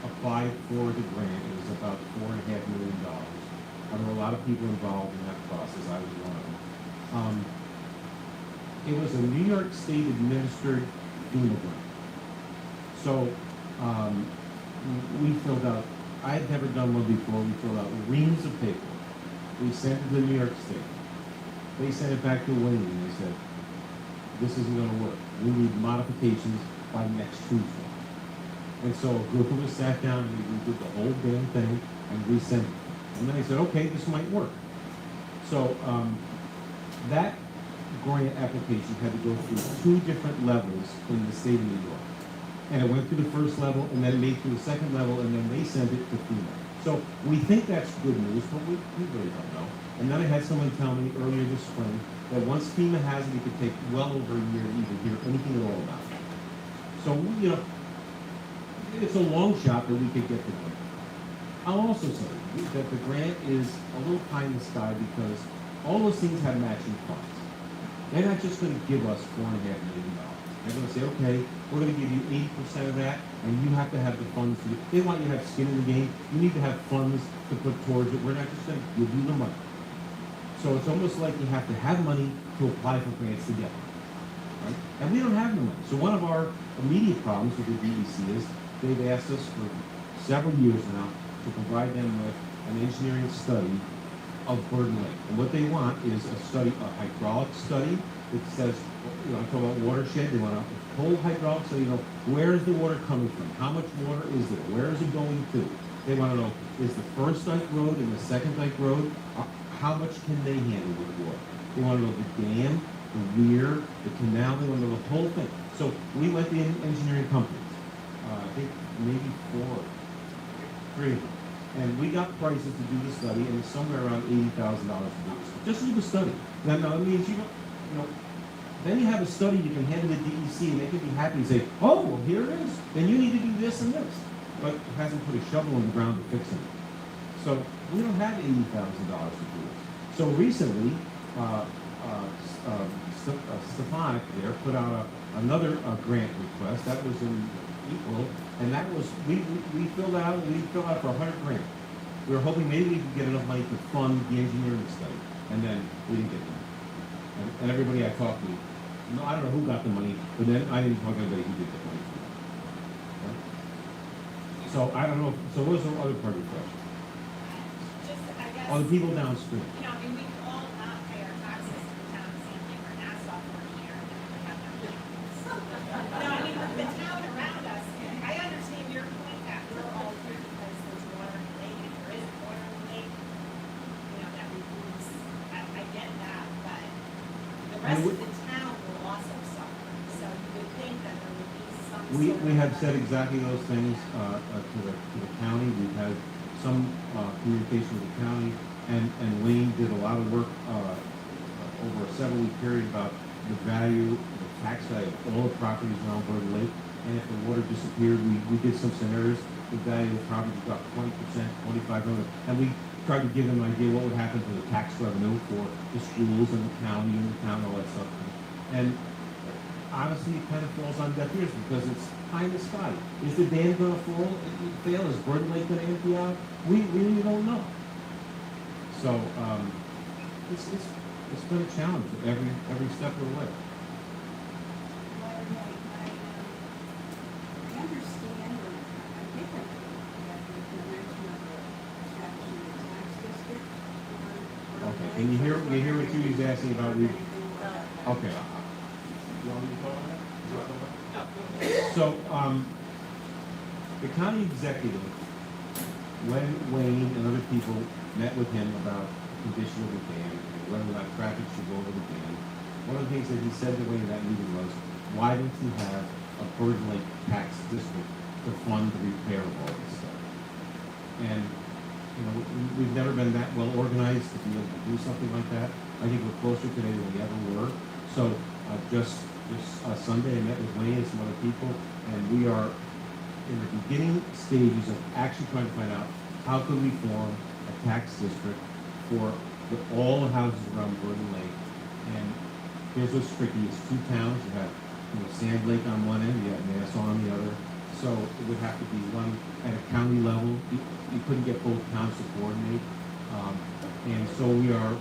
applied for the grant, it was about $4.5 million. There were a lot of people involved in that process. I was one of them. It was a New York State administered FEMA grant. So we filled out, I had never done one before, we filled out reams of paper. We sent it to New York State. They sent it back to Wayne and they said, this isn't gonna work. We need modifications by next Tuesday. And so a group of us sat down and we did the whole damn thing and we sent it. And then they said, okay, this might work. So that grant application had to go through 2 different levels in the state of New York. And it went through the first level, and then it made through the second level, and then they sent it to FEMA. So we think that's good news, but we really don't know. And then I had someone tell me earlier this spring that once FEMA has it, it could take well over a year to even hear anything at all about it. So, you know, it's a long shot that we could get the grant. I'll also say that the grant is a little pie in the sky because all those things have matching funds. They're not just going to give us $4.5 million. They're going to say, okay, we're going to give you 80% of that, and you have to have the funds. They want you to have skin in the game. You need to have funds to put towards it. We're not just going to give you the money. So it's almost like you have to have money to apply for grants to get them. Right? And we don't have the money. So one of our immediate problems with the DEC is they've asked us for several years now to provide them with an engineering study of Bird Lake. And what they want is a study, a hydraulic study that says, you know, I'm talking about watershed. They want a whole hydraulic study, you know, where is the water coming from? How much water is there? Where is it going to? They want to know, is the first dike road and the second dike road, how much can they handle with water? They want to know the dam, the weir, the canal. They want to know the whole thing. So we went to the engineering companies. I think maybe 3 of them. And we got prices to do the study, and it's somewhere around $80,000 to do this. Just do the study. Now it means you know, then you have a study you can hand to the DEC and they can be happy and say, oh, well, here it is. Then you need to do this and this. But it hasn't put a shovel in the ground to fix it. So we don't have $80,000 to do it. So recently, Stefanik there put out another grant request. That was in April, and that was, we filled out for $100,000. We were hoping maybe we could get enough money to fund the engineering study, and then we didn't get the money. And everybody I talked to, no, I don't know who got the money, but then I didn't talk to anybody who did get money. Right? So I don't know, so what was the other part of your question? Just, I guess. Oh, the people downstream. You know, I mean, we can all not pay our taxes to the town of Sandpaper and Nassau for a year, and then we have no maintenance. No, I mean, the town around us, I understand your point that we're all here because there's water in the lake, and if there isn't water in the lake, you know, that we lose, I get that, but the rest of the town will also suffer, so you would think that there would be some sort We have of- said exactly those things to the county. We've had some communication with the county, and Wayne did a lot of work over a several-week period about the value, the tax value of all the properties around Bird Lake. And if the water disappeared, we did some scenarios. The value of the property dropped 20%, 25%, and we tried to give them an idea what would happen to the tax revenue for the schools and the county and the town, all that stuff. And honestly, it kind of falls on deaf ears because it's high in the sky. Is the dam going to fail? Is Bird Lake going to empty out? We really don't know. So it's been a challenge every step of the way. I understand, or I think I that the convention of establishing a tax district. Okay, and you hear what Judy's asking about? Okay. You want me to talk about that? So, the county executive, when Wayne and other people met with him about the condition of the dam, and whether or not traffic should go over the dam, one of the things that he said to Wayne in that meeting was, why don't you have a Bird Lake tax district to fund the repair of all this stuff? And, you know, we've never been that well organized to be able to do something like that. I think we're closer today than we ever were. So, just this Sunday, I met with Wayne and some other people, and we are in the beginning stages of actually trying to find out how could we form a tax district for all the houses around Burden Lake. And here's what's tricky: it's two towns. You have Sand Lake on one end, you have Nassau on the other. So it would have to be run at a county level. You couldn't get both towns to coordinate. And so we are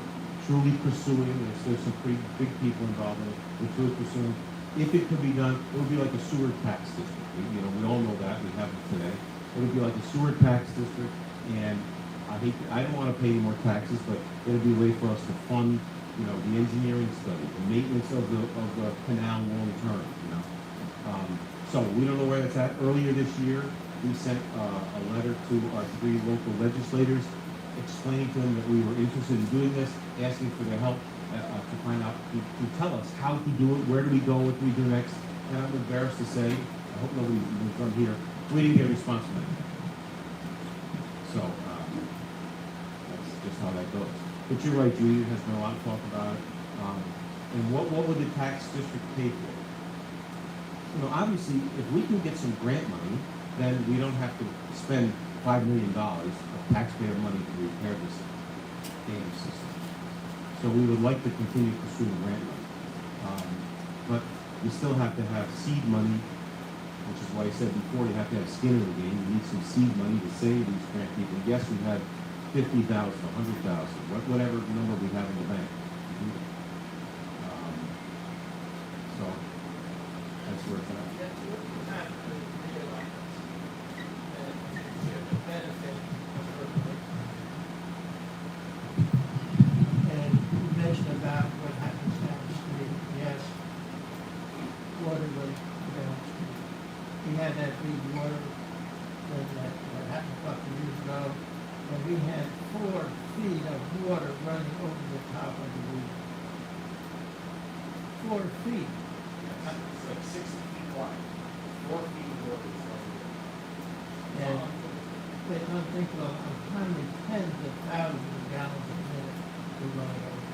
truly pursuing. There's some pretty big people involved in it. We're truly pursuing. If it could be done, it would be like a sewer tax district. We all know that. We have it today. It would be like a sewer tax district, and I don't want to pay any more taxes, but it'll be a way for us to fund, the engineering study, the maintenance of the canal long term. So we don't know where that's at. Earlier this year, we sent a letter to our 3 local legislators, explaining to them that we were interested in doing this, asking for their help to find out, to tell us how to do it, where do we go, what do we do next. And I'm embarrassed to say, I hope nobody from here, we didn't get a response from them. So that's just how that goes. But you're right, Judy, there's been a lot of talk about it. And what would the tax district pay for? Obviously, if we can get some grant money, then we don't have to spend $5 million of taxpayer money to repair this dam system. So we would like to continue pursuing grant money. But we still have to have seed money, which is why I said before, you have to have skin in the game. You need some seed money to save these grant people. Yes, we have 50,000, 100,000, whatever number we have in the bank. So that's where it's at. You have to realize that the benefit of Bird Lake. And you mentioned about what happens downstream. Yes, water goes downstream. We had that big water that happened a couple of years ago, and we had 4 feet of water running over the top of the roof. 4 feet. It's like 60 feet wide, 4 feet of water is running. And they don't think of how many tens of thousands of gallons a minute we're running over.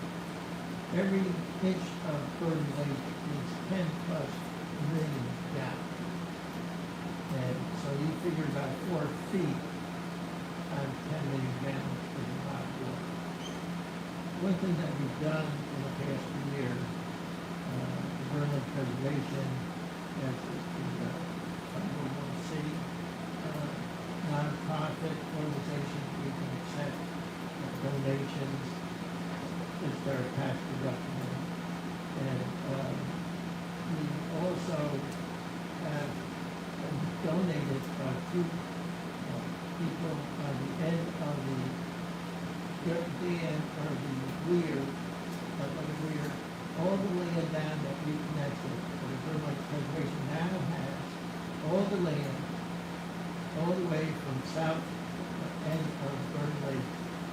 every inch of Burton Lake is 10 plus million gallons. And so you figure about 4 feet on 10 million gallons is a lot of water. One thing that we've done in the past year, the Burton Lake Preservation has the 501c nonprofit organization. We can accept donations. It's their tax deduction. And we also have donated to people on the end of the dam or the weir, all the land down that we connected. So the Burton Lake Preservation now has all the land, all the way from south end of Burton Lake,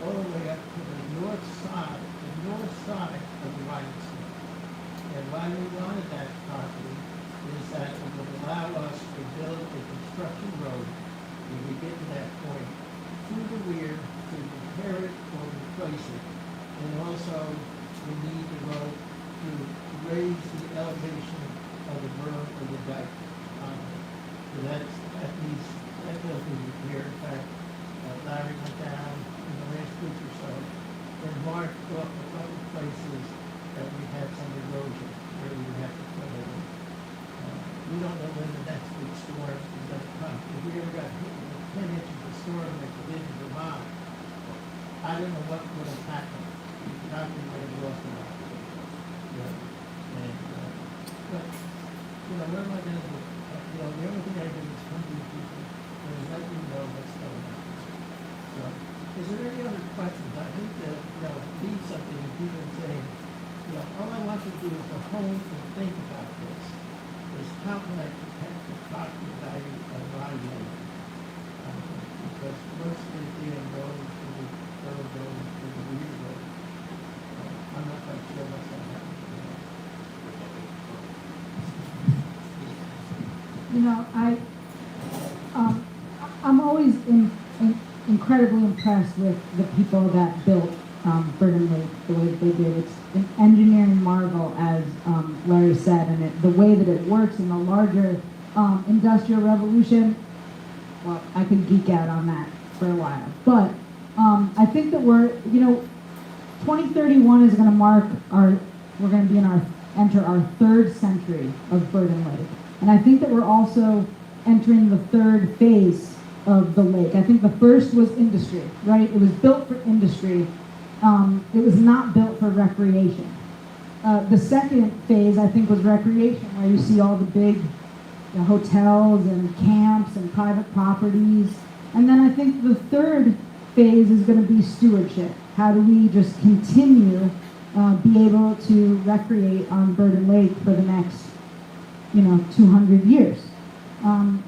all the way up to the north side of the Rhinestone. And why we wanted that property is that it would allow us to build a construction road when we get to that point through the weir to repair it or replace it. And also, we need the road to raise the elevation of the berm or the dike on it. So that does need repair. In fact, Larry went down in the last week or so and marked off a couple of places that we had some erosion where we would have to fill it in. We don't know when the next big storm is going to come. If we ever got hit with 10 inches of storm like we did in Vermont, I don't know what would have happened. We probably would have lost a lot. But, what am I going to do? The only thing I do is come to you people and let you know what's going on. So, is there any other questions? I think that, leave something and people saying, all I want you to do is go home and think about this. Is how can I protect the property value of my land? Because most of the dam goes to the road goes to the weir road. I'm not quite sure what's going to happen. I'm always incredibly impressed with the people that built Burton Lake the way that they did. It's an engineering marvel, as Larry said, and the way that it works in the larger industrial revolution. Well, I could geek out on that for a while, but I think that 2031 is going to mark we're going to be enter our 3rd century of Burton Lake. And I think that we're also entering the 3rd phase of the lake. I think the first was industry, right? It was built for industry. It was not built for recreation. The second phase, I think, was recreation, where you see all the big hotels and camps and private properties. And then I think the 3rd phase is going to be stewardship. How do we just continue be able to recreate on Burton Lake for the next 200 years. And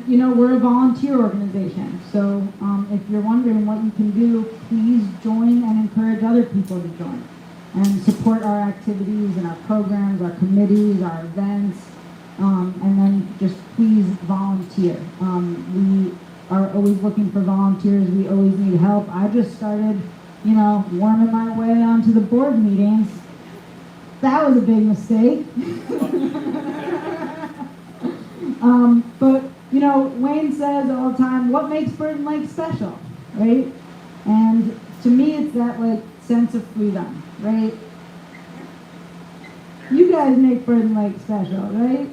we're a volunteer organization, so if you're wondering what you can do, please join and encourage other people to join and support our activities and our programs, our committees, our events, and then just please volunteer. We are always looking for volunteers. We always need help. I just started, worming my way onto the board meetings. That was a big mistake. But Wayne says all the time, what makes Burton Lake special, right? And to me, it's that sense of freedom, right? You guys make Burton Lake special, right?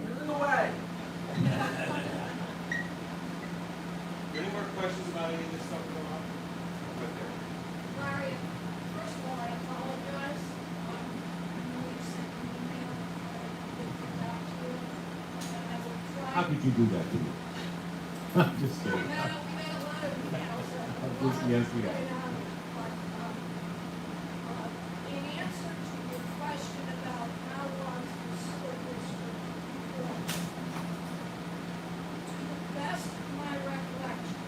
Any more questions about any of this stuff going on? Larry, first of all, I apologize. I know you sent an email out to you, and I will try. How could you do that to me? I'm just We kidding. had a lot of emails. Yes, we have. In answer to your question about how long the school district formed, to the best of my recollection,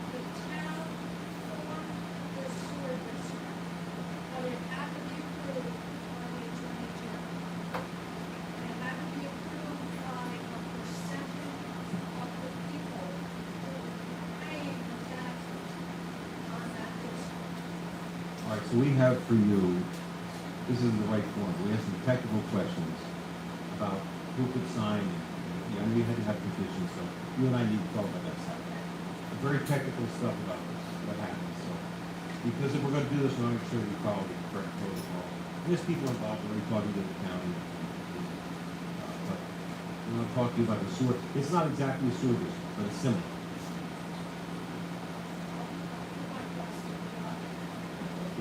the town formed the sewer district, but it had to be approved by the attorney general. And it had to be approved by a percentage of the people who were paying the taxes on that district. All right, so we have for you this isn't the right forum. We asked some technical questions about who could sign, and we had to have conditions, so you and I need to talk about that stuff. Very technical stuff about this, what happens, so. Because if we're gonna do this, we wanna make sure we follow the correct protocol. There's people involved, already talking to the county. But I'm gonna talk to you about the sewer. It's not exactly a sewer district, but it's similar.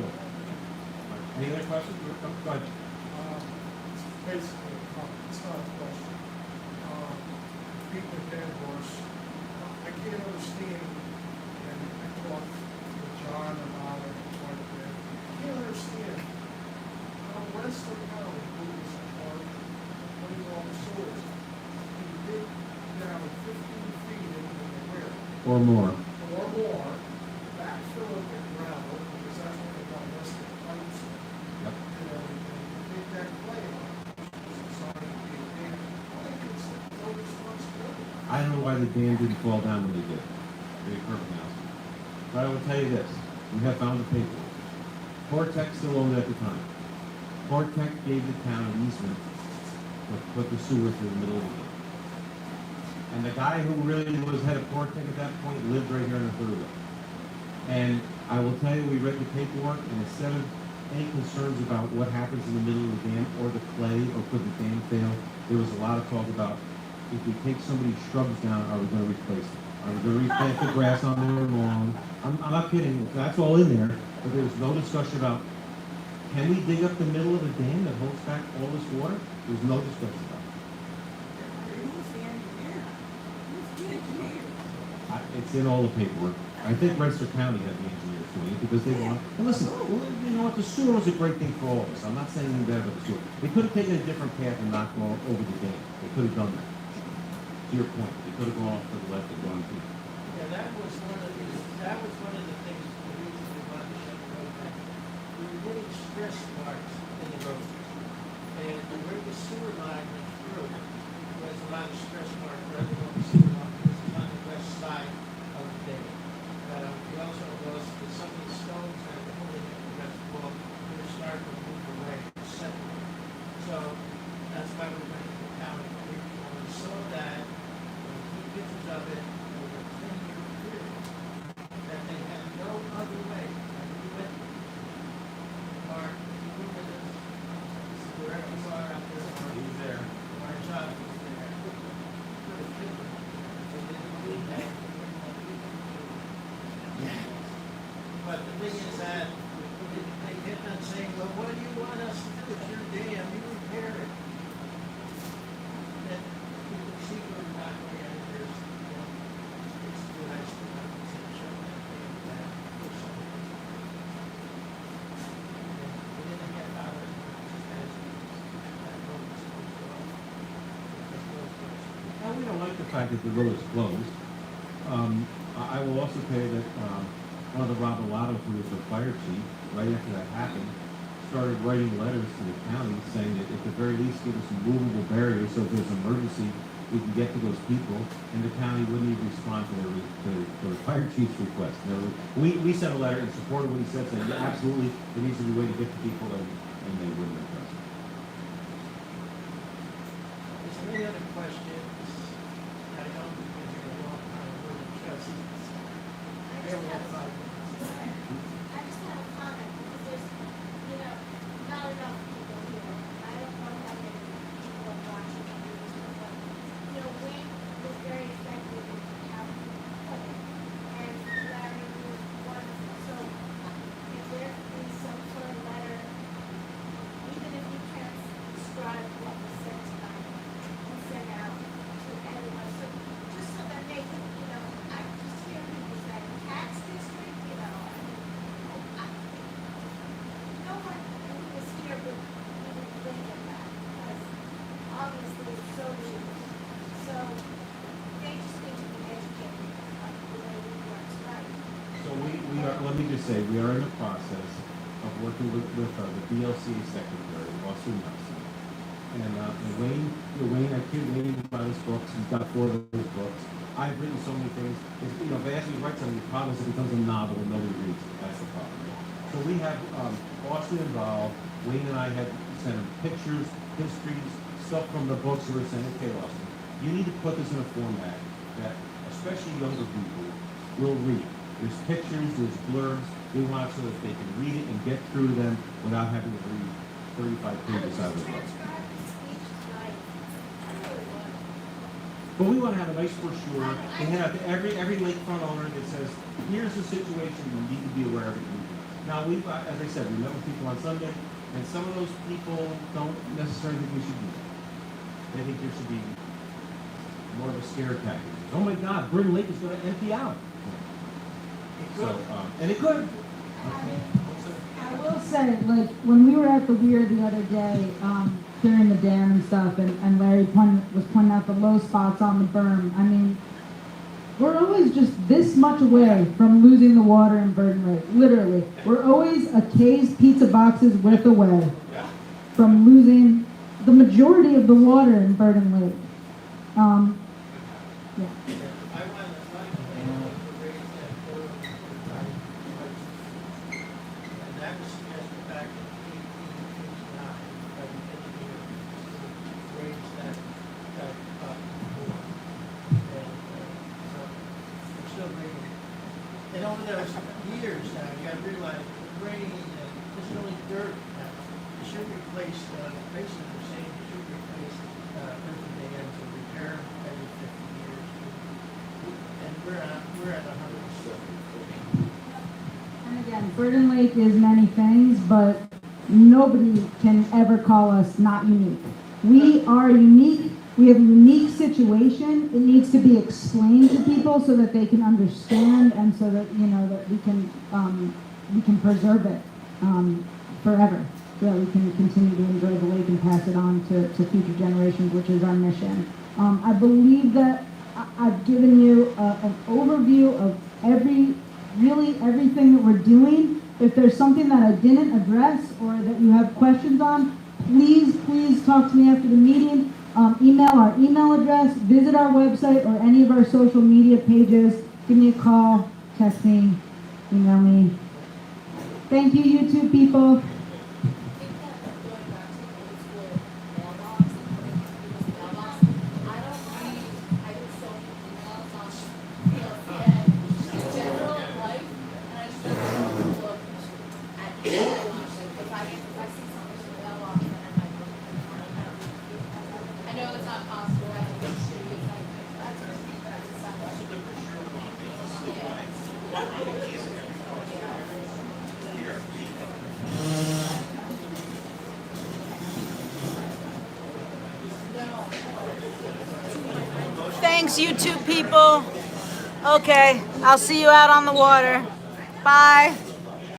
Good. Any other questions? Go ahead. Basically, it's not a question. Beating a dead horse, I can't understand, and I talked with John about it quite a bit. I can't understand how Rensselaer County, who is part of putting all the sewers, can dig down 15 feet into the river Or more. or more, backfill it with gravel, because that's what they got listed, pipes Yep. and everything, dig that clay on. I don't know why the dam didn't fall down when they did. Very perfect house. But I will tell you this, we have found the paperwork. Portec still owned it at the time. Portec gave the town an easement to put the sewer through the middle of the dam. And the guy who really was head of Portec at that point lived right here in the Thurville. And I will tell you, we read the paperwork, and instead of any concerns about what happens in the middle of the dam, or the clay, or could the dam fail, there was a lot of talk about, if we take somebody's shrubs down, are we gonna replace them? Are we gonna replant the grass on their lawn? I'm not kidding, that's all in there, but there was no discussion about, can we dig up the middle of the dam that holds back all this water? There was no discussion about it. Who's the engineer? Who's the engineer? It's in all the paperwork. I think Rensselaer County had the engineers doing it because they want, and listen, well, you know what, the sewer was a great thing for all of us. I'm not saying anything bad about the sewer. They could have taken a different path and not gone over the dam. They could have done that. To your point, they could have gone off to the left and gone to. Yeah, that was one of the things, the reason we wanted to shut the road down. We were getting stress marks in the road. And where the sewer line went through, there was a lot of stress marks rather than the sewer line, because it's on the west side of the dam. We also noticed that some of the stones that were holding it the rest wall, they were starting to move away, separate. So that's why we went to the county. We saw that, pictures of it over a 10-year period, that they had no other way. And we went, Mark, you were with us, wherever you are out there, Mark. He's there. Our job was there. Put a finger, and then we had, but the thing is that, they kept on saying, well, what do you want us to do? It's your dam, you repair it. And you can see where we're not going at it, there's, it's too high school, I can say, shut that dam down, or something. And we didn't get out of it, just as that road was supposed to go. Now, we don't like the fact that the road is closed. I will also tell you that, one of the Robalatos, who was the fire chief, right after that happened, started writing letters to the county saying that at the very least give us some movable barriers so if there's an emergency, we can get to those people, and the county wouldn't even respond to the fire chief's request. We sent a letter in support of what he said, saying, yeah, absolutely, there needs to be a way to get to people, and they wouldn't address it. Is there any other questions? I know we've been here a long time, we're the trustees. Bear with us. I just have a comment, because there's, not enough people here. I don't know how many people are watching on this, but, Wayne was very effective in how he put it, and Larry was wonderful. So, if there is some sort of letter, even if you can't describe what was said tonight, and send out to everyone, so, just so that they can, I just hear people say, tax district, no one who was here would even think of that, because obviously it's so new. So they just need to be educated on the way it works, right? So we are, let me just say, we are in the process of working with the BLCA secretary, Austin Nelson. And Wayne, I kid Wayne about his books, he's got 4 of his books. I've written so many things, if they ask me to write something, the problem is it becomes a novel and nobody reads it, that's the problem. So we have, Austin involved. Wayne and I had sent him pictures, histories, stuff from the books. We were saying, okay, Austin, you need to put this in a format that especially younger people will read. There's pictures, there's blurbs. We want it so that they can read it and get through them without having to read 35 pages out of the book. But we want to have a nice brochure and have every lakefront owner that says, here's the situation, you need to be aware of it. Now, as I said, we met with people on Sunday, and some of those people don't necessarily think we should do that. They think there should be more of a scare tactic. Oh my God, Burton Lake is going to empty out. So, and it could. I will say, like, when we were at the weir the other day, during the dam and stuff, and Larry was pointing out the low spots on the berm, I mean, we're always just this much away from losing the water in Burton Lake, literally. We're always a Kay's Pizza Box's worth away from losing the majority of the water in Burton Lake. Yeah. I want to raise that further. And that was suggested back in 1889 by the engineer to raise that before. And so we're still raising. And over those years now, you gotta realize the rain, this is only dirt now. You should replace, basically the same, you should replace earthen dams and repair them every 50 years. And we're at 100%. And again, Burton Lake is many things, but nobody can ever call us not unique. We are unique. We have a unique situation. It needs to be explained to people so that they can understand, and so that that we can preserve it forever, so that we can continue to enjoy the lake and pass it on to future generations, which is our mission. I believe that I've given you an overview of everything that we're doing. If there's something that I didn't address or that you have questions on, please talk to me after the meeting. Email our email address, visit our website or any of our social media pages. Give me a call, text me, email me. Thank you, YouTube people. Thanks, YouTube people. Okay, I'll see you out on the water. Bye.